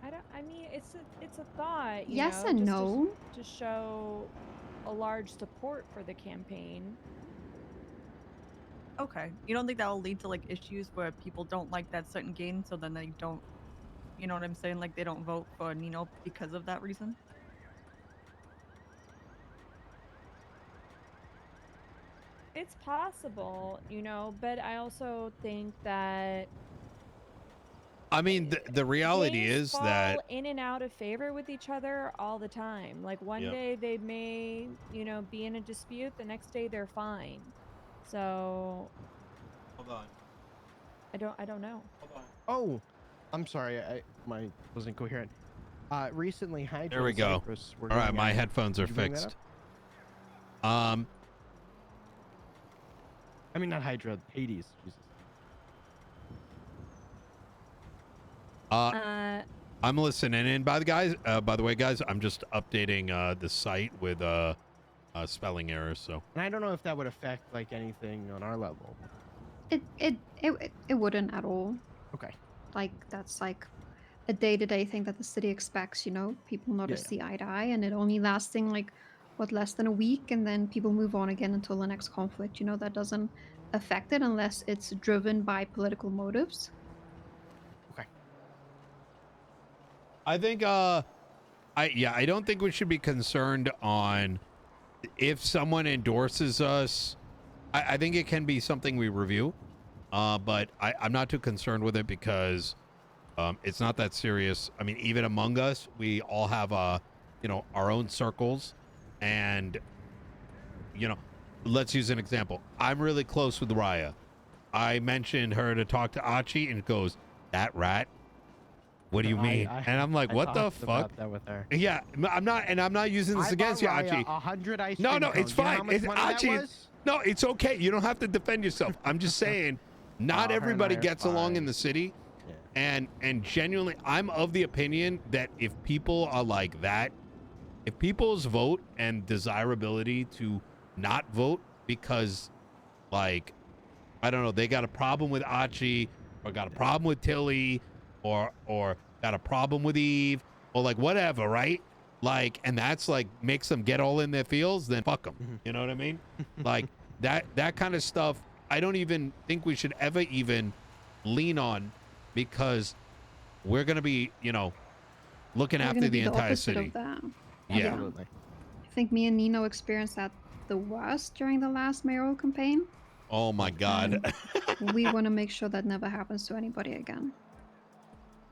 I mean, it's a thought. Yes know, and just no. To show a large support for the campaign. Okay, you don't think that will lead to like issues where people don't like that certain game, so then they don't, you know what I'm saying? Like they don't vote for Nino because of that reason? It's possible, but I also think that I mean, the reality games is fall that in and out of favor with each other all the time. Like one day they may, be in a dispute, the next day they're fine. So hold on. I don't know. Hold on. Oh, I'm sorry, my wasn't coherent. Recently, Hydra. There we go. Cypress were All right, going my at it. headphones are Did you bring that fixed. up? I mean, not Hydra, Hades. Jesus. I'm listening in. By the way, guys, I'm just updating the site with spelling errors. So. And I don't know if that would affect like anything on our level. It wouldn't at all. Okay. Like that's like a day-to-day thing that the city expects. People not to see eye to eye, and it only lasting like less than a week, and then people move on again until the next conflict. That doesn't affect it unless it's driven by political motives. Okay. I think I don't think we should be concerned on if someone endorses us I think it can be something we review, but I'm not too concerned with it because it's not that serious. I mean, even among us, we all have our own circles, and let's use an example. I'm really close with Raya. I mentioned her to talk to Achi, and it goes, that rat. What do you mean? And I'm like, what the fuck? About that with her. Yeah, I'm not using this against you, Achi. 100 ice No, cream no, it's cones. You know fine. how much It's money that Achi. was? No, it's okay. You don't have to defend yourself. I'm just saying, not her and everybody I are gets along in fine. the city, Yeah. and genuinely, I'm of the opinion that if people are like that, if people's vote and desirability to not vote because, like, I don't know, they got a problem with Achi, or got a problem with Tilly, or got a problem with Eve, or like whatever, right? Like, and that's like makes them get all in their feels, then fuck them. You know what I mean? Like that kind of stuff. I don't even think we should ever even lean on, because we're gonna be, looking We're after gonna be the the entire opposite city. of that. Yeah. Absolutely. I think me and Nino experienced that the worst during the last mayoral campaign. Oh my God. We want to make sure that never happens to anybody again.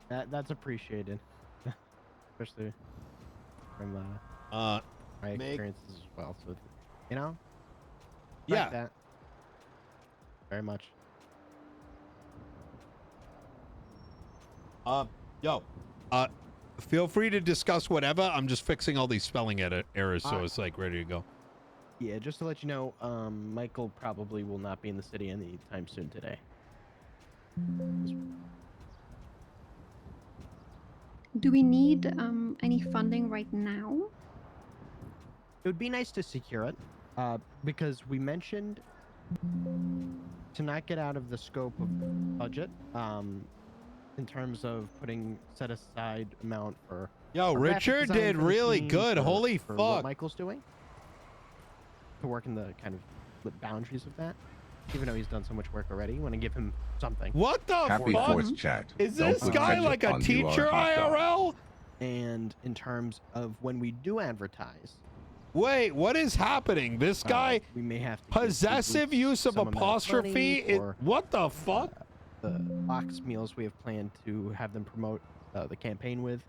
That's appreciated, especially from my experiences as well. So, yeah. like that very much. Feel free to discuss whatever. I'm just fixing all these spelling errors, so it's like ready to go. Yeah, just to let you know, Michael probably will not be in the city anytime soon today. Do we need any funding right now? It would be nice to secure it, because we mentioned to not get out of the scope of budget, in terms of putting set aside amount for. Yo, for graphic Richard design did for the really team, good. for Holy what fuck. Michael's doing to work in the kind of the boundaries of that. Even though he's done so much work already, you want to give him something. What the Happy fuck? 4th chat. Is Don't this put guy ketchup like a on you or teacher hot dog. IRL? And in terms of when we do advertise, Wait, what is happening? This guy we may have to give possessive the use of some amount apostrophe? money, or What the fuck? the box meals we have planned to have them promote the campaign with.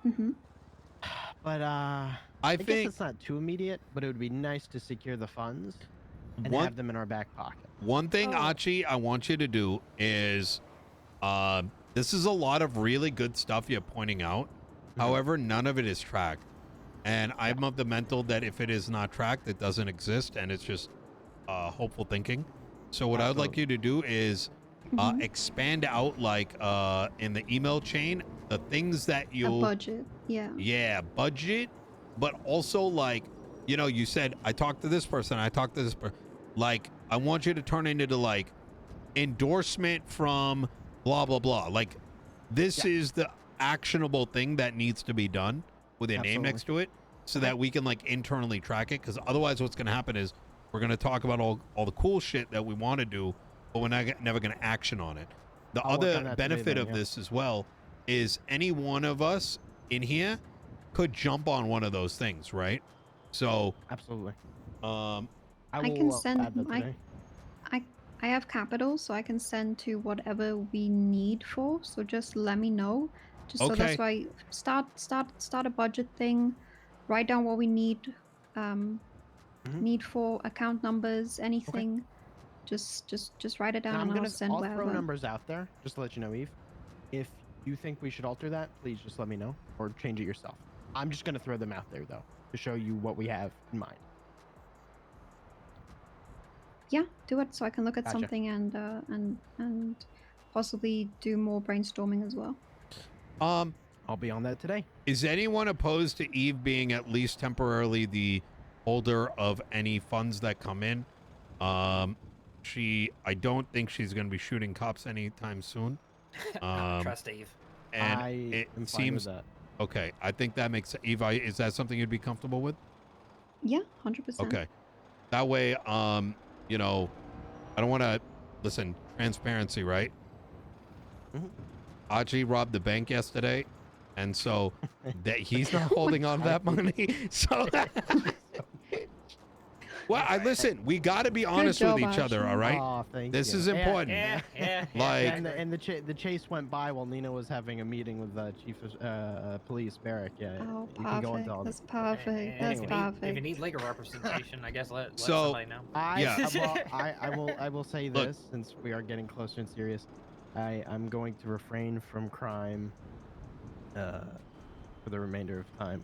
Mm-hmm. But I guess think it's not too immediate, but it would be nice to secure the funds and One- have them in our back pocket. one thing, Oh. Achi, I want you to do is, this is a lot of really good stuff you're pointing out. However, none of it is tracked. And I'm of the mental that if it is not tracked, it doesn't exist, and it's just hopeful thinking. So what I would like you to do is expand out, like in the email chain, the things that A you'll budget, yeah. Yeah, budget, but also like, you said, I talked to this person, I talked to this person. Like, I want you to turn it into like endorsement from blah, blah, blah. Like, this is the actionable thing that needs to be done with a name next to it, so that we can like internally track it. Because otherwise what's going to happen is we're going to talk about all the cool shit that we want to do, but we're never going to action on it. The I'll work on other that today benefit then, of this as well is any one of us in here could jump on one of those things, right? So Absolutely. um I can will send add that my- today. I have capital, so I can send to whatever we need for. So just let me know. Just so Okay. that's why start a budget thing. Write down what we need. Need for account numbers, anything. Just write it down And and I'll send I'll wherever. throw numbers out there just to let you know, Eve. If you think we should alter that, please just let me know or change it yourself. I'm just gonna throw them out there though to show you what we have in mind. Yeah, do it so I can look at Gotcha. something and possibly do more brainstorming as well. I'll be on that today. is anyone opposed to Eve being at least temporarily the holder of any funds that come in? I don't think she's going to be shooting cops anytime soon. Trust Eve. And I it am fine seems with that. okay. I think that makes Eve. Is that something you'd be comfortable with? Yeah, 100%. Okay. That way, I don't want to listen. Transparency, right? Aji robbed the bank yesterday, and so that he's not holding on to that money. So Well, I listen. We got to be honest with each other, all right? Oh, thank This you. is important. Yeah. Like- And the chase went by while Nino was having a meeting with Chief of Police Barrick. Yeah, Oh, you can go into perfect. all That's the perfect. That's If you perfect. need legal representation, I guess let So- somebody know. I will say Look. this, since we are getting closer and serious. I'm going to refrain from crime for the remainder of time.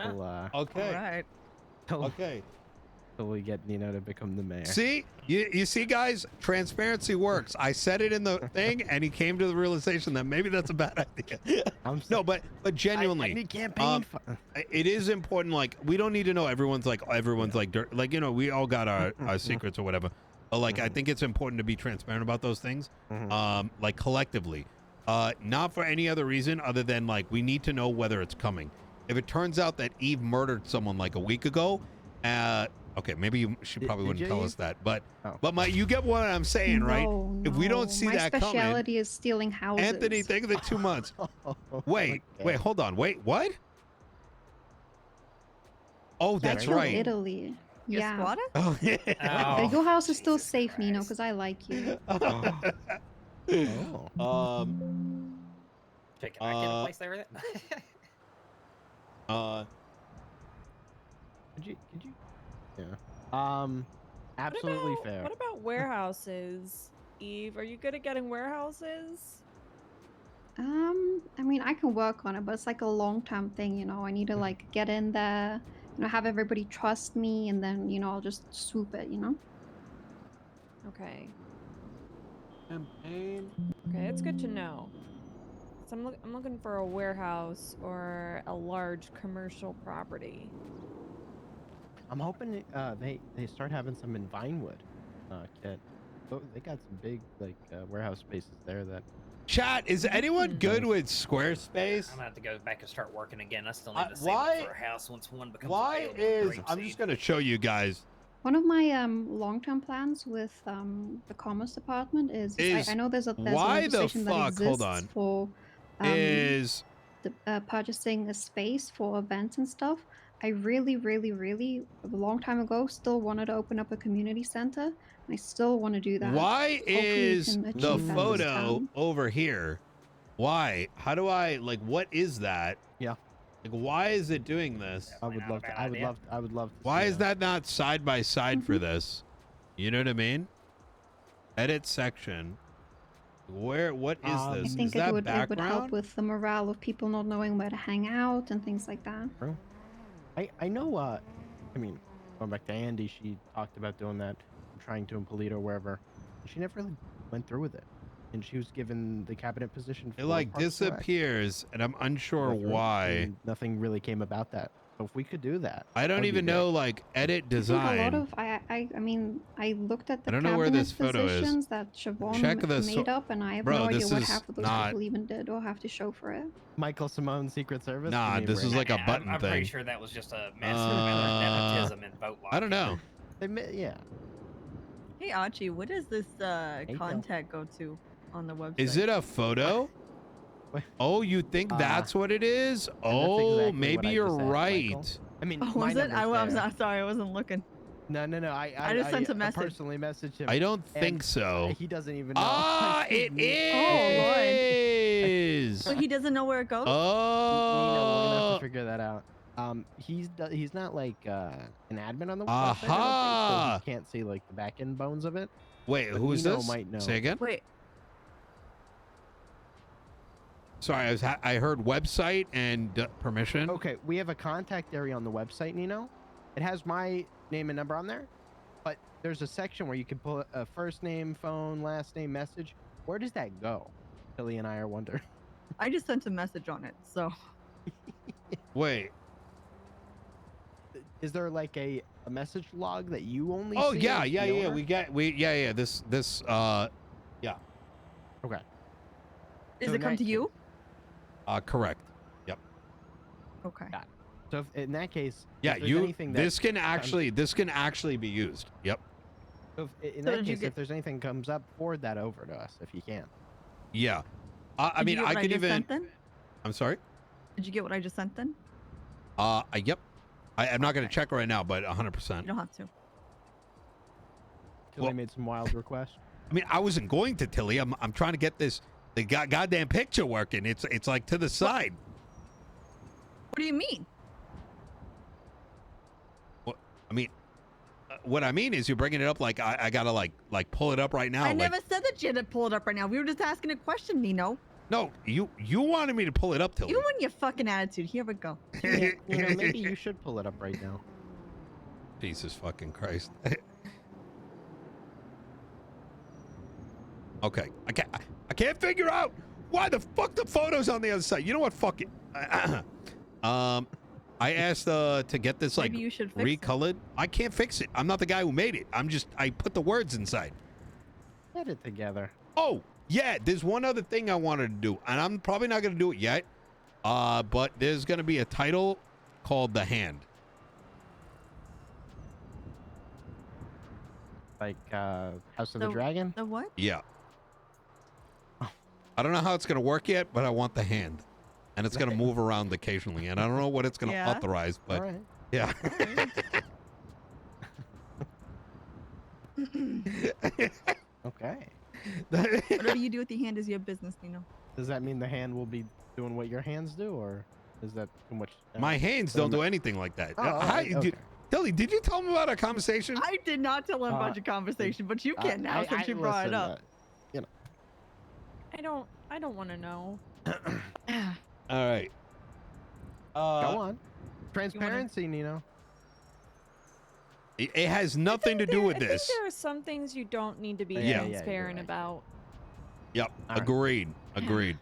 Till, Okay. All right. Okay. till we get Nino to become the mayor. See, you see, guys, transparency works. I said it in the thing, and he came to the realization that maybe that's a bad idea. No, but genuinely, I need campaign. it is important. Like, we don't need to know everyone's like dirt. Like, you know, we all got our secrets or whatever. But like, I think it's important to be transparent about those things. Like collectively, not for any other reason other than like we need to know whether it's coming. If it turns out that Eve murdered someone like a week ago, okay, maybe she probably wouldn't tell us that, but you get what I'm saying, right? If we don't see that coming, my specialty is stealing houses. Anthony, think of the 2 months. Wait, hold on. Wait, what? Oh, that's killed right. Italy. Your Yeah. squatter? Oh, yeah. Oh, Your house is still Jesus safe, Nino, Christ. because I like you. Check, can I get a place there then? Could you? Yeah. Absolutely fair. What about warehouses? Eve, are you good at getting warehouses? I mean, I can work on it, but it's like a long-term thing, you know. I need to like get in there, you know, have everybody trust me, and then, you know, I'll just swoop it, you know. Okay. Campaign. Okay, it's good to know. So I'm looking for a warehouse or a large commercial property. I'm hoping they start having some in Vinewood, Kit. Oh, they got some big like warehouse spaces there that. Chat, is anyone good with Squarespace? I'm gonna have to go back and start working again. I still need to save why- up for a house once one becomes Why available. is I'm just gonna show you guys. One of my long-term plans with the Commerce Department is I know there's why the legislation that fuck- exists hold on. for Is purchasing a space for events and stuff. I really, a long time ago, still wanted to open up a community center, and I still want to do that. why Hopefully we is can the achieve that this photo term. over here? Why? How do I like? What is that? Yeah. Like, why is it doing this? I would love to. I would love to. Why see is that not side by side for this? You know what I mean? Edit section. Where? What is I this? think Is that it would help background? with the morale of people not knowing where to hang out and things like that. True. I know. I mean, going back to Andy, she talked about doing that, trying to in Polito or wherever. And she never really went through with it, and she was given the cabinet position. It for like Parks and Rec. disappears, and I'm unsure Go through it, why. and nothing really came about that. So if we could do that, I don't that would be even great. know like edit I think design. a lot of I mean I looked at the I don't know where cabinet this photo is. positions that Siobhan Check the made up, and I have Bro, no idea this what is half of those not- people even did or have to show for it. Michael Simone Secret Service. Nah, You mean this is Ray? like a button I'm thing. pretty sure that was just a massive amount of nepotism and vote I don't know. Yeah. Hey Archie, what does this Phil. contact go to on the website? Is it a photo? Wait. Oh, you think that's what it is? that's Oh, exactly what maybe I you're just asked, right. Michael. I mean, Oh, my was it? I'm number's there. not sorry, I wasn't looking. No. I just sent a message. personally messaged him. I don't and think so. He doesn't even know. Ah, I it said, is. So he doesn't know where it goes? Nino, we're gonna have Oh. to figure that out. He's not like an admin on the website. I don't think, so Aha. he can't see like the back end bones of it. Wait, But who is Nino this? might know. Say again. Wait, Sorry, I heard website and permission. Okay, we have a contact area on the website, Nino. It has my name and number on there, but there's a section where you can put a first name, phone, last name, message. Where does that go? Billy and I are wondering. I just sent a message on it, so Wait. Is there like a message log that you only Oh see? yeah, as yeah, the yeah. owner? This Okay. does So it in come that to you? correct. Yep. Okay. Got it. So if, in that case, Yeah, if there's you. anything that This can actually be used. Yep. so if, in So that did you case, get- if there's anything comes up, forward that over to us if you can. Yeah. I Did you mean, get I what could just even. sent then? I'm sorry. Did you get what I just sent then? Yep. I'm not going to check right now, but You 100%. don't have to. Tilly Well- made some wild requests. I mean, I wasn't going to, Tilly. I'm trying to get the goddamn picture working. It's like to the side. What do you mean? What I mean is you're bringing it up like I gotta like pull it up right now. I like, never said that you had to pull it up right now. We were just asking a question, Nino. No, you wanted me to pull it up, Tilly. You and your fucking attitude. Here we go. You know, maybe you should pull it up right now. Jesus fucking Christ. Okay, I can't figure out why the fuck the photo's on the other side. You know what? Fuck it. I asked to get this like Maybe you should fix recolored. I can't fix it. I'm not the guy who made it. I put the words inside. Get it together. Oh, yeah, there's one other thing I wanted to do, and I'm probably not going to do it yet. But there's going to be a title called The Hand. Like House of the Dragon? The what? Yeah. I don't know how it's going to work yet, but I want the hand. And it's going to move around occasionally. And I don't know what it's going to authorize, but All right. yeah. Okay. Whatever you do with the hand is your business, Nino. Does that mean the hand will be doing what your hands do, or is that too much? My hands don't do anything like that. Oh, all right, okay. Tilly, did you tell him about our conversation? I did not tell him about your conversation, but you can now since you brought it up. You know. I don't want to know. All right. Go on. Transparency, Nino. It has nothing to do with I this. think there are some things you don't need to be Yeah. transparent right. about. Yep. All right. Agreed. Agreed.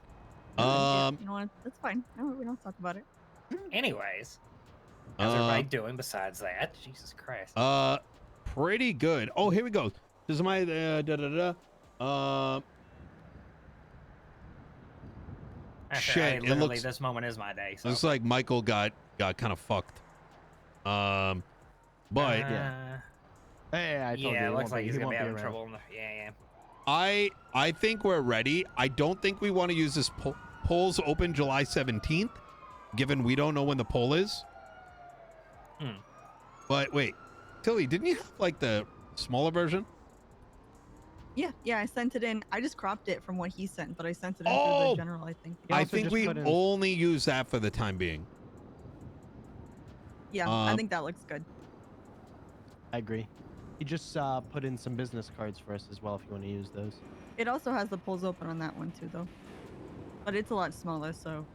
You know what? That's fine. No, we don't talk about it. Anyways, how's everybody doing besides that? Jesus Christ. Pretty good. Oh, here we go. This is my shit. It Literally, looks. this moment is my day. So. Looks like Michael got kind of fucked. But Hey, I told you. yeah, it he looks won't like be- he's he gonna won't be be having around. trouble. Yeah. I think we're ready. I don't think we want to use this polls open July 17th, given we don't know when the poll is. But wait, Tilly, didn't you have like the smaller version? Yeah, I sent it in. I just cropped it from what he sent, but I sent it in through Oh! the general, I think. You I also think just we put in- only use that for the time being. Yeah, I think that looks good. I agree. You just put in some business cards for us as well if you want to use those. It also has the polls open on that one too, though. But it's a lot smaller, so.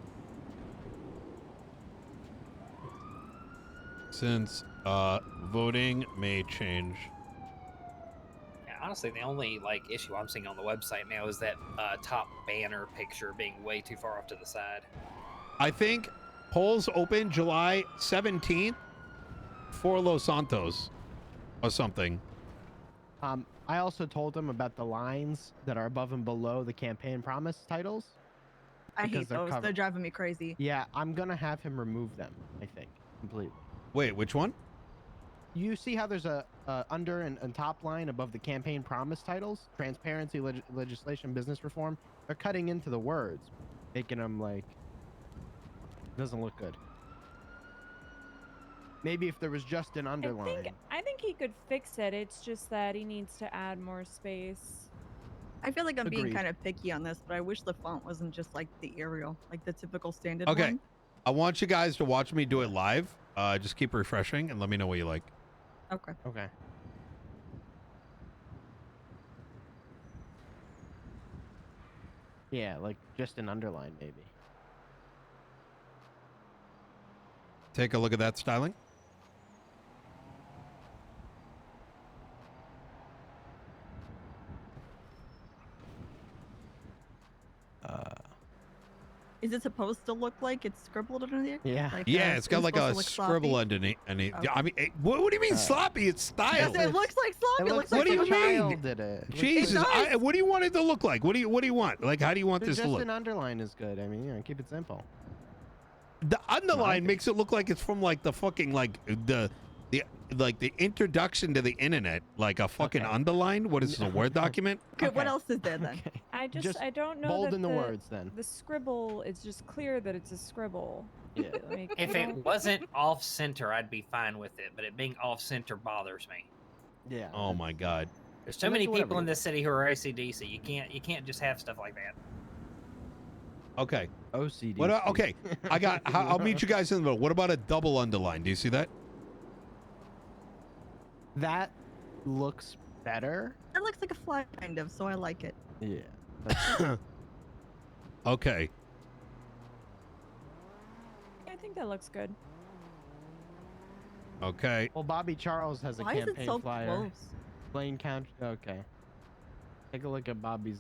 Since voting may change. Yeah, honestly, the only issue I'm seeing on the website now is that top banner picture being way too far off to the side. I think polls open July 17th for Los Santos or something. I also told him about the lines that are above and below the campaign promise titles. I Because hate they're those. covered. They're driving me crazy. Yeah, I'm gonna have him remove them. I think completely. Wait, which one? You see how there's a under and top line above the campaign promise titles? Transparency, legislation, business reform. They're cutting into the words, making them doesn't look good. Maybe if there was just an underline. I think he could fix it. It's just that he needs to add more space. I feel like I'm being Agreed. kind of picky on this, but I wish the font wasn't just like the Arial, like the typical standard Okay. one. I want you guys to watch me do it live. Just keep refreshing and let me know what you like. Okay. Okay. Yeah, like just an underline maybe. Take a look at that styling. Is it supposed to look like it's scribbled under there? Yeah. Like, Yeah, it's got like a supposed to look scribble sloppy? underneath. Okay. I mean, what do you mean sloppy? It's Yes, styled. it looks like sloppy. It It looks looks like What do a you mean? child did it. Jesus, does. what do you want it to look like? What do you want? Like, how do you want this to Just look? an underline is good. I mean, keep it simple. The underline it. makes it look like it's from like the fucking the introduction to the internet, like a fucking Okay. underline. What is this, a Word document? Okay, what Okay. else is there then? Okay. I Just don't know bold that in the words then. the scribble, it's just clear that it's a scribble. Yeah. Like, If you it know, wasn't off center, I'd be fine with it. But it being off center bothers me. Yeah. Oh my god. There's so And then many do whatever people in you this city who are ACDC. You can't just have stuff like that. Okay. OCD. Okay. I'll meet you guys in the middle. What about a double underline? Do you see that? That looks better. It looks like a flag, kind of, so I like it. Yeah. Okay. I think that looks good. Okay. Well, Bobby Charles has a Why is campaign it so flyer. close? Blaine Count. Okay. Take a look at Bobby's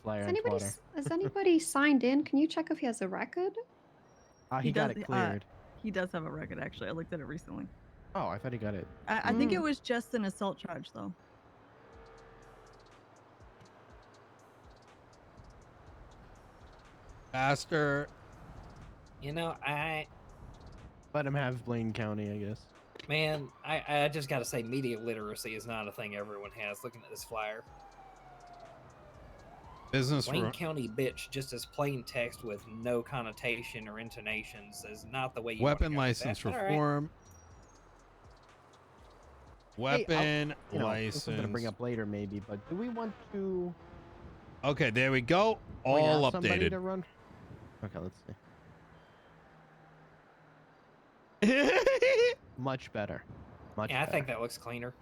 flyer. Has anybody signed in? Can you check if he has a record? He got it cleared. He does have a record, actually. I looked at it recently. Oh, I thought he got it. I think it was just an assault charge, though. Faster. You know, Let him have Blaine County, I guess. man, I just got to say, media literacy is not a thing everyone has. Looking at this flyer, Business Blaine County bitch, just as plain text with no connotation or intonations, is not the way you weapon want to license go with that. reform. Weapon license. I'm gonna bring up later, maybe. But do we want to? Okay, there we go. bring All out somebody updated. to run? Okay, let's see. Much better. Much Yeah, I better. think that looks cleaner.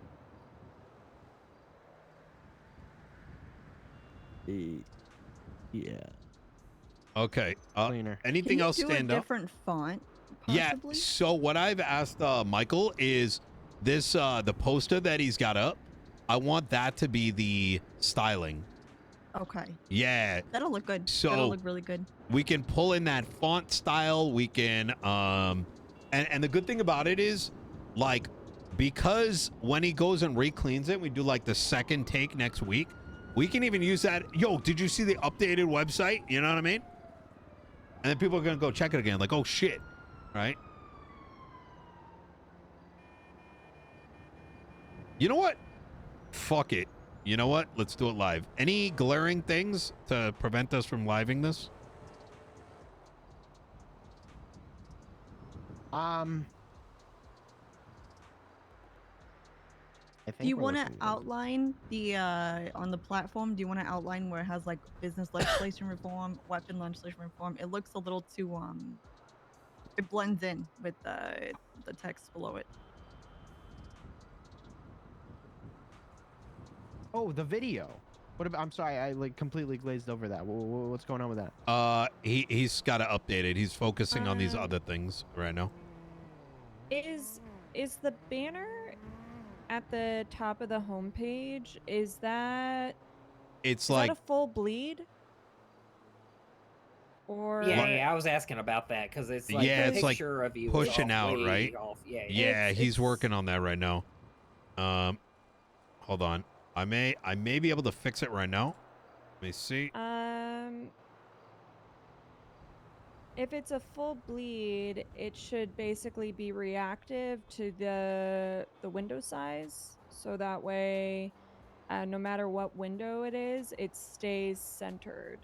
Yeah. Okay. Cleaner. Anything Can you else do stand a up? different font, Yeah. possibly? So what I've asked Michael is this the poster that he's got up. I want that to be the styling. Okay. Yeah. That'll look good. So- That'll look really good. We can pull in that font style. We can and the good thing about it is like because when he goes and re-cleans it, we do like the second take next week. We can even use that. Yo, did you see the updated website? You know what I mean? And then people are gonna go check it again, like, oh shit, right? You know what? Fuck it. You know what? Let's do it live. Any glaring things to prevent us from living this? I think Do you we're want to looking good. outline the on the platform? Do you want to outline where it has like business legislation reform, weapon legislation reform? It looks a little too it blends in with the text below it. Oh, the video. What about? I'm sorry, I like completely glazed over that. What's going on with that? He's got to update it. He's focusing on these other things right now. Is the banner at the top of the homepage? Is that like a full bleed? Or Yeah, I was asking about that because it's like Yeah, a it's like picture of you pushing off out, bleed, right? off- yeah, Yeah, he's it's- working on that right now. Hold on. I may be able to fix it right now. Let me see. If it's a full bleed, it should basically be reactive to the window size, so that way, no matter what window it is, it stays centered.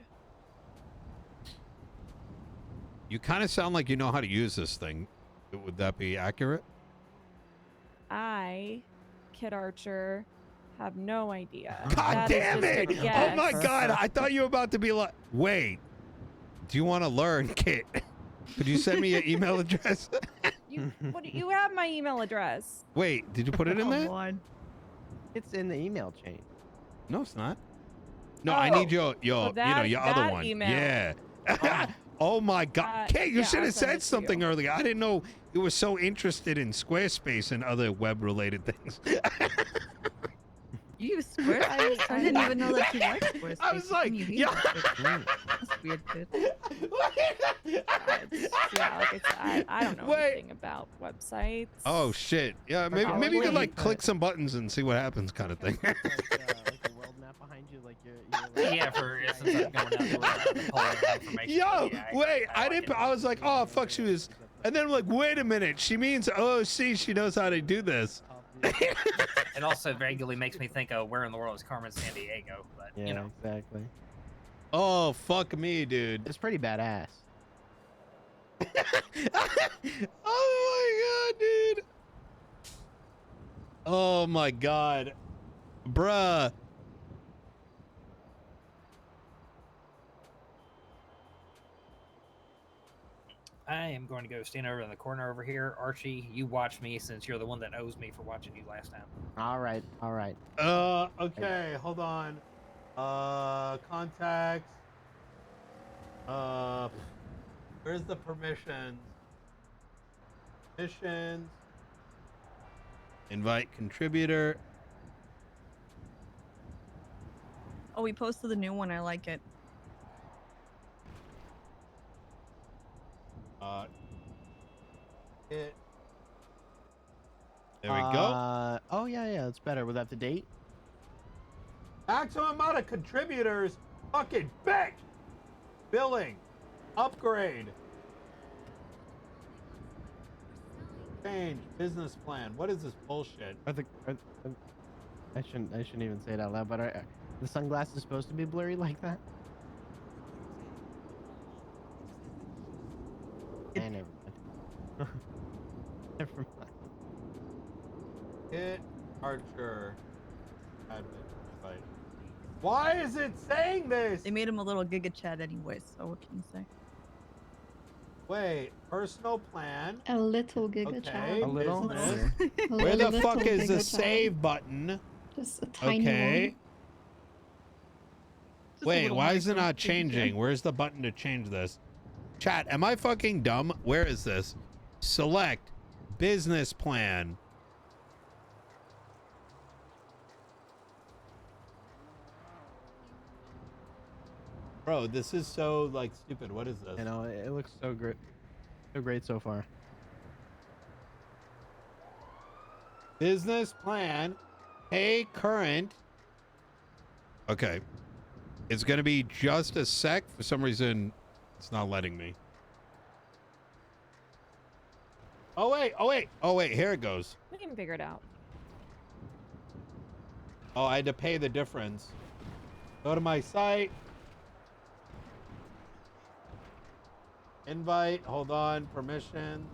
You kind of sound like you know how to use this thing. Would that be accurate? I, Kid Archer, have no idea. God That is damn just a it! Oh guess. my god! I thought you were about to be like, wait. Do you want to learn, Kit? Could you send me your email address? You have my email address. Wait, did you put it in there? on. It's in the email chain. No, it's not. No, I need your other that one. email. Yeah. Oh my god. Kate, you yeah, should I'll have send it said to something you. earlier. I didn't know you were so interested in Squarespace and other web related things. You use Squarespace? I didn't even know that you like Squarespace. I was like, You hate yeah. Squarespace. That's weird, kid. Yeah, like I said, I don't know Wait. anything about websites. Oh shit. Yeah, maybe you could like click some buttons and see what happens kind of thing. Like a world map behind you, like you're like, yeah. For instance, I'm going down the road, pulling that information. Yo, Yeah, wait, I like didn't it. I was like, oh fuck, she was and then I'm like, wait a minute, she means she knows how to do this. It also vaguely makes me think of where in the world is Carmen San Diego, but yeah, you know. exactly. Oh fuck me, dude. It's pretty badass. Oh my god, dude. Oh my god. Bruh. I am going to go stand over in the corner over here. Archie, you watch me since you're the one that owes me for watching you last time. All right, all right. Okay, hold on. Contacts. Where's the permissions? Missions. Invite contributor. Oh, we posted the new one. I like it. There we go. Oh yeah, it's better. Was that the date? Maximum amount of contributors. Fucking bitch. Billing. Upgrade. Change. Business plan. What is this bullshit? I shouldn't even say it out loud, but are the sunglasses supposed to be blurry like that? Never mind. Never mind. Hit Archer. Admin invite. Why is it saying this? They made him a little Giga Chat anyway, so what can you say? Wait, personal plan. A little Giga Okay, Chat. A little? business. A Where the little fuck is the Giga Chat. save button? Just a tiny Okay. one. Just a Wait, little why is it micro not Giga Chat. changing? Where's the button to change this? Chat, am I fucking dumb? Where is this? Select business plan. Bro, this is so like stupid. What is this? You know, it looks so great so far. Business plan. Pay current. Okay. It's going to be just a sec. For some reason, it's not letting me. Oh, wait. Oh, wait. Oh, wait. Here it goes. We can figure it out. Oh, I had to pay the difference. Go to my site. Invite. Hold on. Permissions.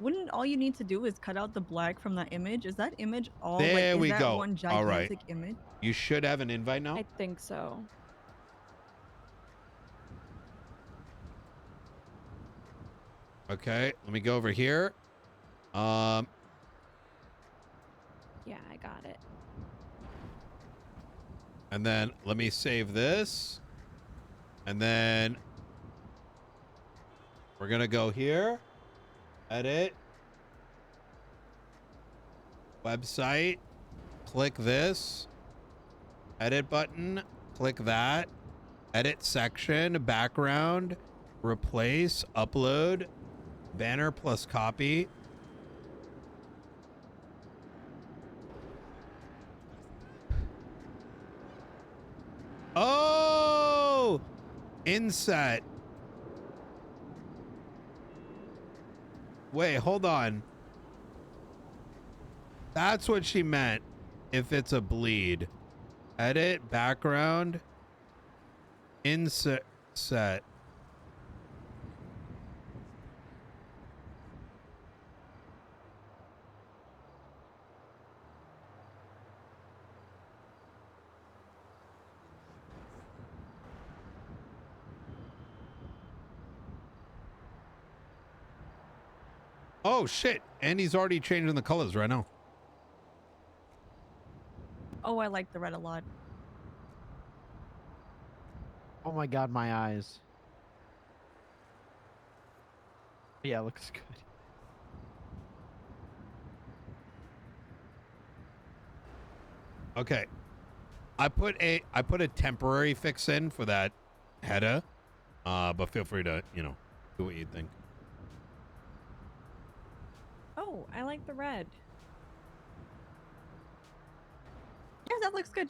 Wouldn't all you need to do is cut out the black from that image? Is that image all There like, is we that go. one All gigantic right. image? You should have an invite now. I think so. Okay. Let me go over here. Yeah, I got it. And then let me save this. And then we're going to go here. Edit. Website. Click this. Edit button. Click that. Edit section. Background. Replace. Upload. Banner plus copy. Oh! Inset. Wait, hold on. That's what she meant. If it's a bleed. Edit, background, insert, set. Oh shit, and he's already changing the colors right now. Oh, I like the red a lot. Oh my god, my eyes. Yeah, it looks good. Okay. I put a temporary fix in for that header. But feel free to, do what you think. Oh, I like the red. Yeah, that looks good.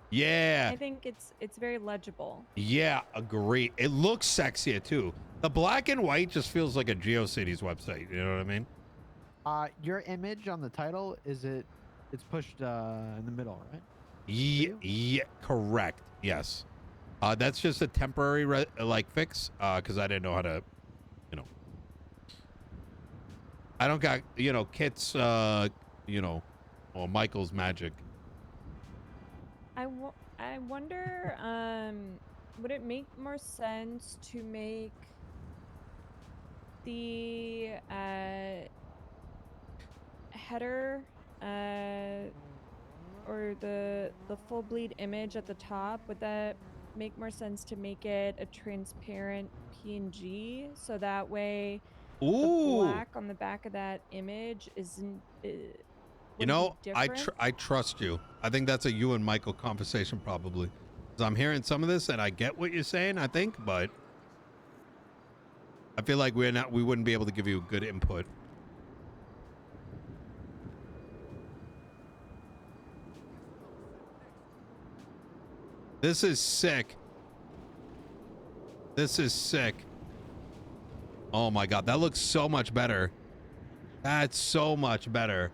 Yeah. I think it's very legible. Yeah, agree. It looks sexier too. The black and white just feels like a GeoCities website. You know what I mean? Your image on the title, is it it's pushed in the middle, right? Yeah, correct. Yes. That's just a temporary like fix because I didn't know how to, you know, I don't got, you know, Kit's, you know, or Michael's magic. I wonder, would it make more sense to make the header or the full bleed image at the top, would that make more sense to make it a transparent PNG so that way the Ooh. black on the back of that image isn't You wouldn't be know, different? I trust you. I think that's a you and Michael conversation probably. Because I'm hearing some of this and I get what you're saying, I think, but I feel like we wouldn't be able to give you good input. This is sick. This is sick. Oh my god, that looks so much better. That's so much better.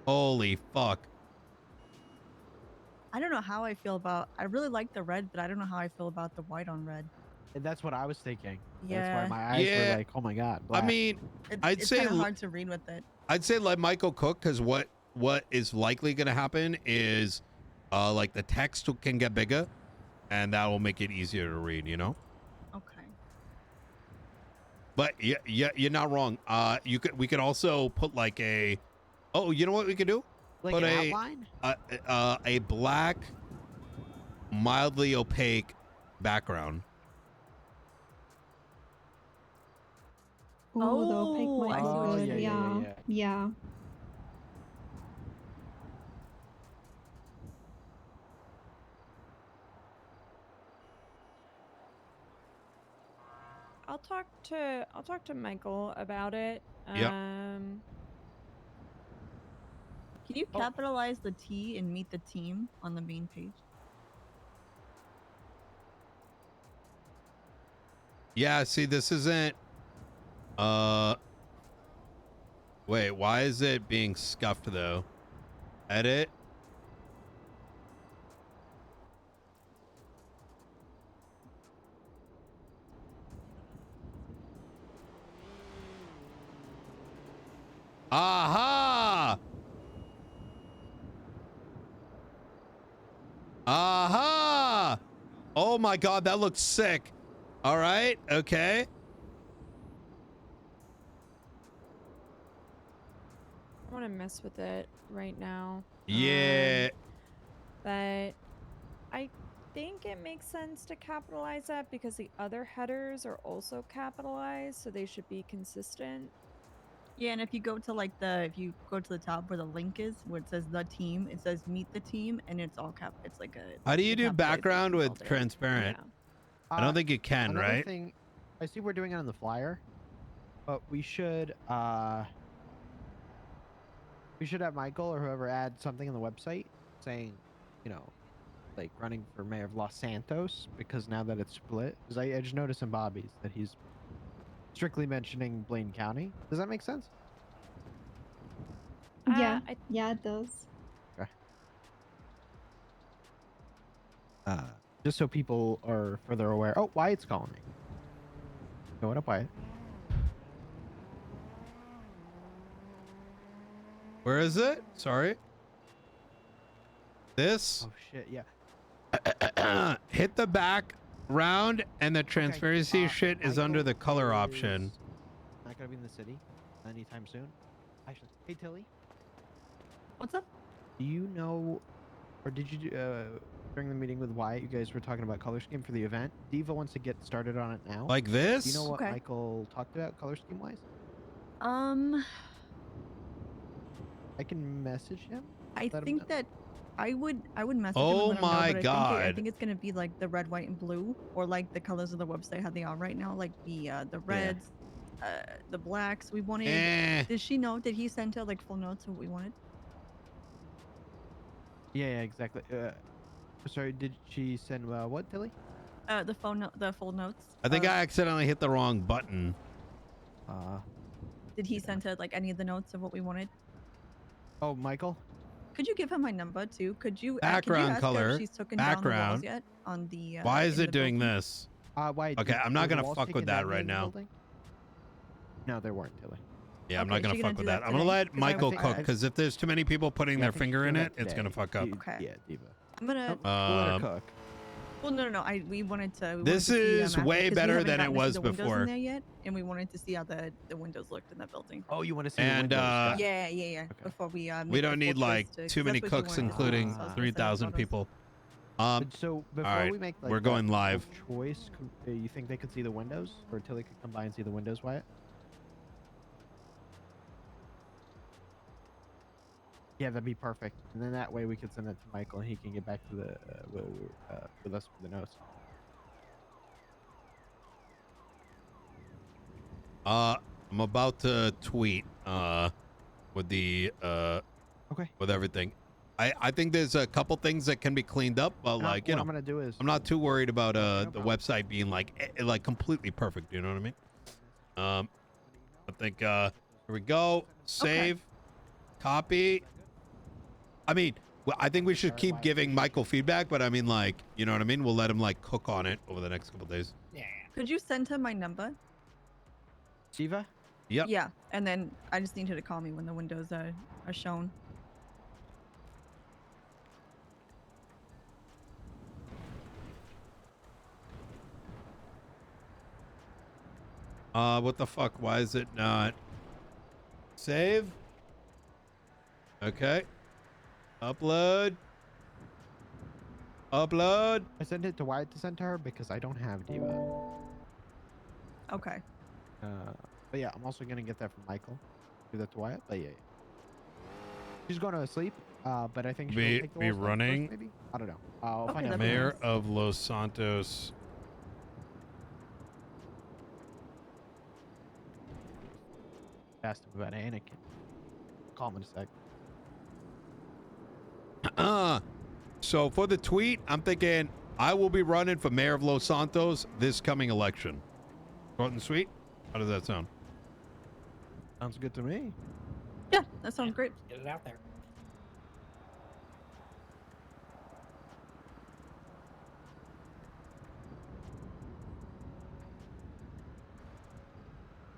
Holy fuck. I don't know how I feel about. I really like the red, but I don't know how I feel about the white on red. And that's what I was thinking. Yeah. That's why my eyes were like, oh my god. Black. I mean, it's kind of hard to read with it. I'd say let Michael cook because what is likely going to happen is like the text can get bigger and that will make it easier to read, you know? Okay. But yeah, you're not wrong. We could also put like a, oh, you know what we could do? Like put an outline? A black, mildly opaque background. Oh, the opaque might Oh, be good. yeah. Yeah. I'll talk to Michael about it. Yep. Can you capitalize the T and meet the team on the main page? Yeah, see, this isn't wait, why is it being scuffed though? Edit. Aha! Aha! Oh my god, that looks sick. All right, okay. I want to mess with it right now. Yeah. But I think it makes sense to capitalize that because the other headers are also capitalized, so they should be consistent. Yeah, and if you go to if you go to the top where the link is, where it says the team, it says meet the team, and it's all cap. It's like a. How do you do background with transparent? Yeah. I don't think you can, another right? Thing, I see we're doing it on the flyer, but we should have Michael or whoever add something on the website saying, you know, like running for mayor of Los Santos, because now that it's split, because I just noticed in Bobby's that he's strictly mentioning Blaine County. Does that make sense? Yeah. Yeah, it does. Okay. Just so people are further aware. Oh, Wyatt's calling me. Go what up, Wyatt? Where is it? Sorry. This? Oh shit, yeah. Hit the back round and the transparency shit is under the color option. Not gonna be in the city anytime soon. Actually, hey Tilly, What's up? do you know, or did you during the meeting with Wyatt, you guys were talking about color scheme for the event? Diva wants to get started on it now. Like this? Do you know what Okay. Michael talked about color scheme wise? I can message him. I Let him think know. that I would message him. Oh and let him know, my but I God. think it's gonna be like the red, white, and blue, or like the colors of the website how they are right now, like the reds, the blacks. We wanted. Did she know? Did he send her like full notes of what we wanted? Yeah, exactly. Sorry, did she send what, Tilly? The full notes. I think I accidentally hit the wrong button. Did he send her like any of the notes of what we wanted? Oh, Michael. Could you give her my number too? Could you Background ask her color, if she's taken down the walls background. yet on the Why is in it the doing building? this? Why? Okay, I'm not were the gonna walls fuck with taken that down right in the now. building? No, they weren't, Tilly. Yeah, I'm Okay, not gonna she gonna fuck do with that that. I'm gonna today? let 'Cause I Michael think- cook because if there's too many people putting Yeah, I their think finger she's in doing it, that it's today. gonna fuck up. Okay. Yeah, Diva. I'm gonna. Nope, we'll let her cook. Well, no. We wanted to. We This wanted to see, is after- way 'cause we better haven't than it gotten to see was the windows before. in there yet, and we wanted to see how the windows looked in that building. Oh, you want to see And, the windows? Got it. Yeah. Okay. Before we. We make the don't need full like choice to- 'cause too many that's what she cooks, wanted. including So I was gonna send 3,000 photos. people. So before right, we make like we're that going full live. choice, you think they could see the windows, or Tilly could come by and see the windows, Wyatt? Yeah, that'd be perfect. And then that way we could send it to Michael, and he can get back to the with us for the notes. I'm about to tweet with the Okay. with everything. I think there's a couple things that can be cleaned up, but like, you what know, I'm gonna do is I'm not too worried about no the problem. website being like completely perfect, you know what I mean? I think here we go. Save. Copy. I mean, well, I think we should keep giving Michael feedback, but I mean, like, you know what I mean? We'll let him like cook on it over the next couple days. Yeah. Could you send her my number? Siva. Yep. Yeah, and then I just need her to call me when the windows are shown. What the fuck? Why is it not save? Okay. Upload. Upload. I sent it to Wyatt to send to her because I don't have Diva. Okay. But yeah, I'm also gonna get that from Michael. Do that to Wyatt. But yeah. She's going to sleep. But I think she'll Be take the walls down first, running. maybe. I don't know. I'll Okay, find out. that'd be Mayor nice. of Los Santos. Asked him about Anakin. Call him in a sec. So for the tweet, I'm thinking I will be running for mayor of Los Santos this coming election. Short and sweet. How does that sound? Sounds good to me. Yeah, that sounds great. Get it out there.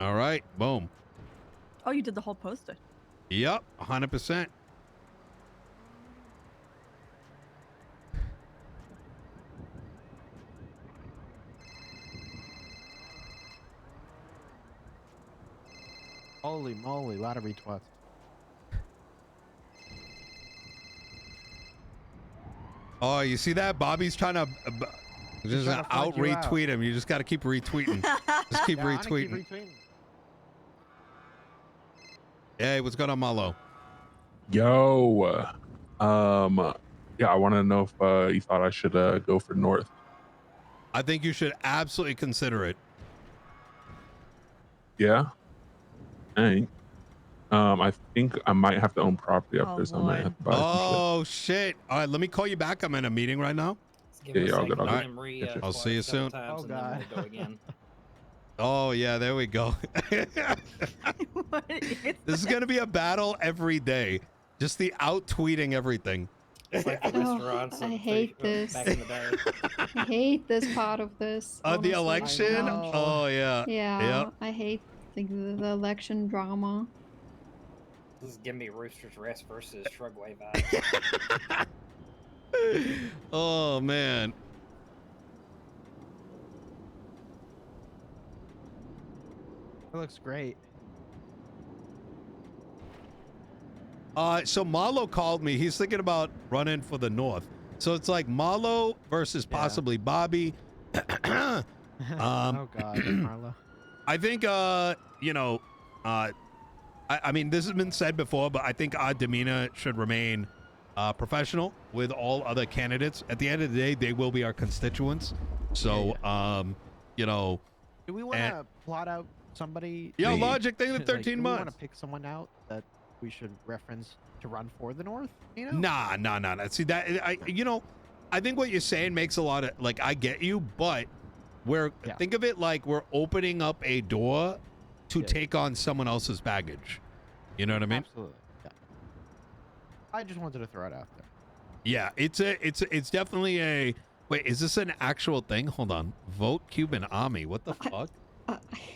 All right. Boom. Oh, you did the whole poster. Yep. 100%. Holy moly, a lot of retweets. Oh, you see that? Bobby's trying to just trying to out find you out. retweet him. You just got to keep retweeting. Just keep Yeah, I'm gonna keep retweeting. retweeting. Hey, what's going on, Malo? Yo, yeah, I want to know if you thought I should go for North. I think you should absolutely consider it. Yeah, dang. I think I might have to own property up Oh, there, so I might Lord. have to buy some Oh, shit. All right, let me call you back. I'm in a meeting right now. Let's give Yeah, it a yeah, I'll second, get- I'll let get- him get you. I'll see you soon. Times, Oh, and then God. we'll go again. Oh, yeah, there we go. What is This is going to be a battle every day. Just the out tweeting everything. It's like the Oh, restaurants. I of hate back this. in the day. I hate this part of this. The honestly. election? I know. Oh, yeah. Yeah, Yep. I hate the election drama. This is giving me Rooster's Rest versus Shrugway vibes. Oh, man. It looks great. So Malo called me. He's thinking about running for the North. So it's like Malo versus Yeah. possibly Bobby. Oh God, Marlo. I think, you know, I mean, this has been said before, but I think our demeanor should remain professional with all other candidates. At the end of the day, they will be our constituents. So, you know, Do we want to plot out somebody? yeah, like, logic thing in like, 13 do we months. want to pick someone out that we should reference to run for the North? You know? Nah. See that you know, I think what you're saying makes a lot of like I get you, but Yeah. think of it like we're opening up a door to Yeah. take on someone else's baggage. You know what I mean? Absolutely. Yeah. I just wanted to throw it out there. Yeah, it's definitely a. Wait, is this an actual thing? Hold on. Vote Cuban Army. What the fuck?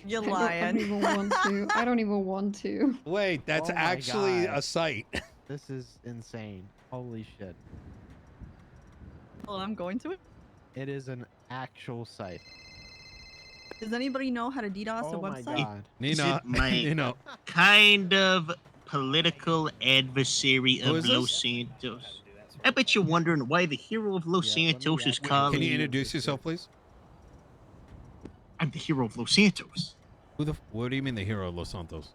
You're I lying. don't even want to. I don't even want to. Wait, that's Oh my actually God. a site. This is insane. Holy shit. Well, I'm going to it. It is an actual site. Does anybody know how to DDoS a Oh my website? God. Nino, my Nino. kind of political adversary Who of is Los this? Santos? I bet you're wondering why the hero of Los Yeah, let me Santos is actually- calling. Can you introduce yourself, please? I'm the hero of Los Santos. What do you mean the hero of Los Santos?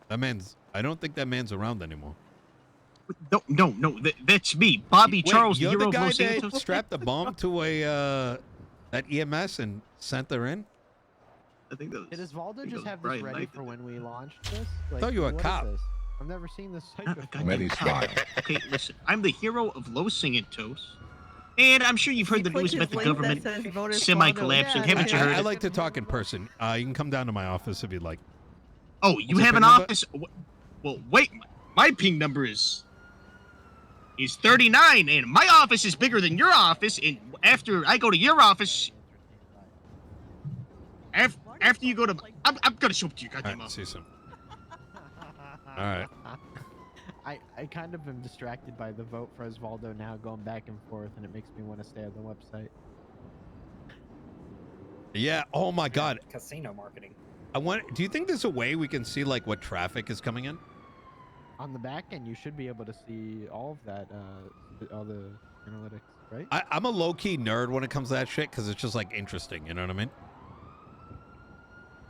That man's. I don't think that man's around anymore. No, that's me, Bobby Wait, Charles, the you're hero the of guy Los that Santos. strapped a bomb to a that EMS and sent her in? I think that was, Did Osvaldo think just that have was this Brian ready Knight for that when did we launched this? Like, thought you were a what is cop. this? I've never seen this site Not a before. goddamn cop. Okay, listen, I'm the hero of Los Santos, and I'm sure you've heard the Click news his about the link that government says vote Osvaldo. semi-collapsing. Yeah, Haven't you heard I it? like to talk in person. You can come down to my office if you'd like. Oh, you What's your have an PIN number? office? Well, wait, my ping number is 39, and my office is bigger than your office. And after I go to your office, after you go to, I'm gonna show up to your All goddamn right, office. see you soon. All right. I kind of am distracted by the vote for Osvaldo now going back and forth, and it makes me want to stay on the website. Yeah. Oh my God. Casino marketing. Do you think there's a way we can see like what traffic is coming in? On the back end, you should be able to see all of that, all the analytics, right? I'm a low-key nerd when it comes to that shit because it's just like interesting. You know what I mean?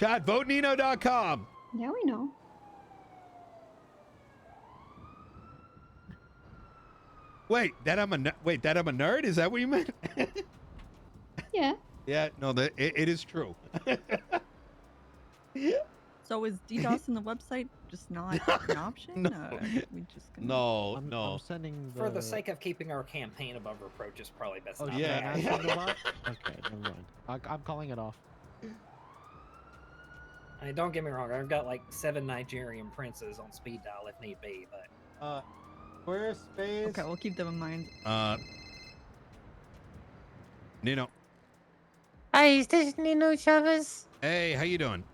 Chat, votenino.com. Yeah, we know. Wait, that I'm a nerd? Is that what you meant? Yeah. Yeah, no, it is true. So is DDoS on the website just not an option? No. Or we just gonna... No, I'm no. sending For the sake of keeping our campaign above reproach, it's probably best. Oh not yeah. to. should I not send it off? Okay, never mind. I'm calling it off. I mean, don't get me wrong. I've got like 7 Nigerian princes on speed dial if need be, but Squarespace. Okay, we'll keep them in mind. Nino. Hi, is this Nino Chavez? Hey, how you doing?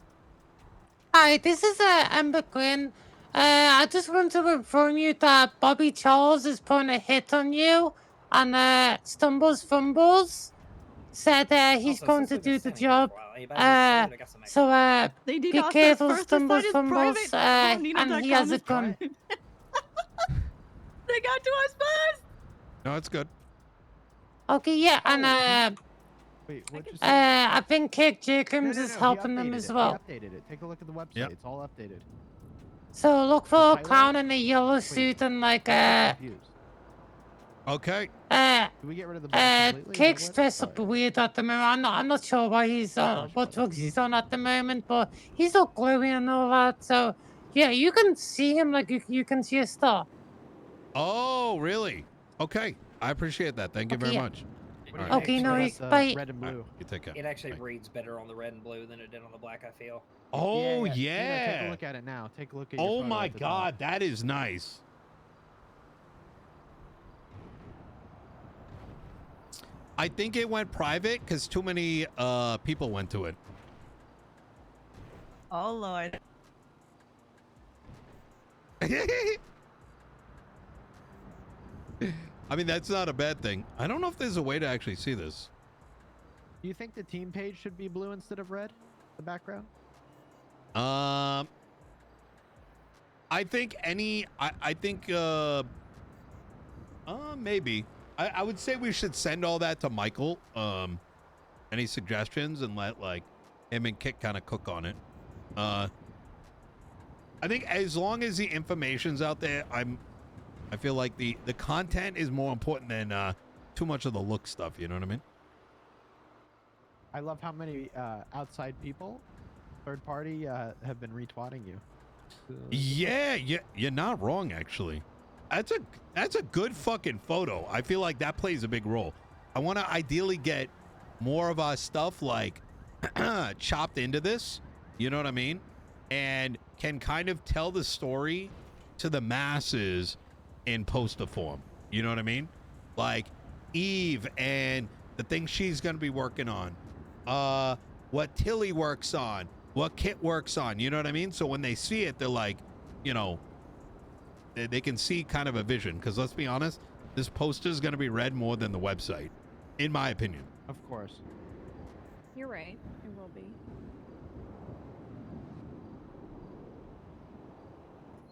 Hi, this is Amber Quinn. I just want to inform you that Bobby Charles is putting a hit on you and Stumbles Fumbles said he's also, going since to we've do been the sending job. this for a while, anybody excited? I got some extra- They Be DDoS careful, us first. Stumbles This site is Fumbles, private. and he has a gun. They got to us first. No, it's good. Okay, yeah, and Wait, what just I think Kid Jacobs No, is he helping them updated as it. well. He updated it. Take a look at the website. Yep. It's all updated. So look for a Tyler? clown in a yellow suit and like I'm confused. Okay. Did we get rid of the bot completely? Is Cake's that what- dressed up weird at the moment. I'm not sure why he's what drugs he's on at the moment, but he's all glowy and all that. So yeah, you can see him like you can see a star. Oh, really? Okay. I appreciate that. Thank you very yeah. much. What do All you right. Okay, think? no, That's, he's bye. red and blue. All right, you take care. It actually Bye. reads better on the red and blue than it did on the black, I feel. Oh, Nino, yeah. take a look at it now. Take a look at your Oh photo my at the top. God, that is nice. I think it went private because too many people went to it. Oh Lord. I mean, that's not a bad thing. I don't know if there's a way to actually see this. Do you think the team page should be blue instead of red? The background? I think maybe. I would say we should send all that to Michael. Any suggestions and let like him and Kit kind of cook on it. I think as long as the information's out there, I feel like the content is more important than too much of the look stuff. You know what I mean? I love how many outside people, third party, have been retweeting you. Yeah, you're not wrong actually. That's a good fucking photo. I feel like that plays a big role. I want to ideally get more of our stuff like chopped into this. You know what I mean? And can kind of tell the story to the masses in poster form. You know what I mean? Like Eve and the things she's going to be working on, what Tilly works on, what Kit works on. You know what I mean? So when they see it, they're like, you know, they can see kind of a vision. Because let's be honest, this poster is going to be read more than the website, in my opinion. Of course. You're right. It will be.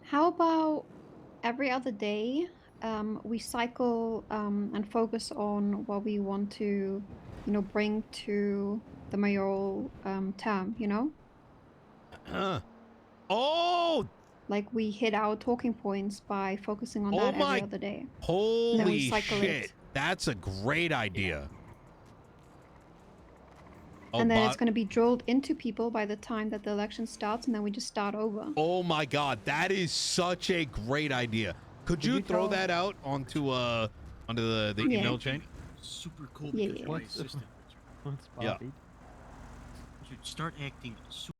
How about every other day, we cycle and focus on what we want to, bring to the mayoral term, Oh, Like we hit our talking points by focusing on that every other day. Holy cycle shit. it. That's a great idea. Oh, And then it's going to be drilled into people by the time that the election starts, and then we just start over. Oh my God, that is such a great idea. Could you throw that out onto the email chain? Super cool Yeah, because yeah. my assistant. What's Yeah. Bobby? Should start acting super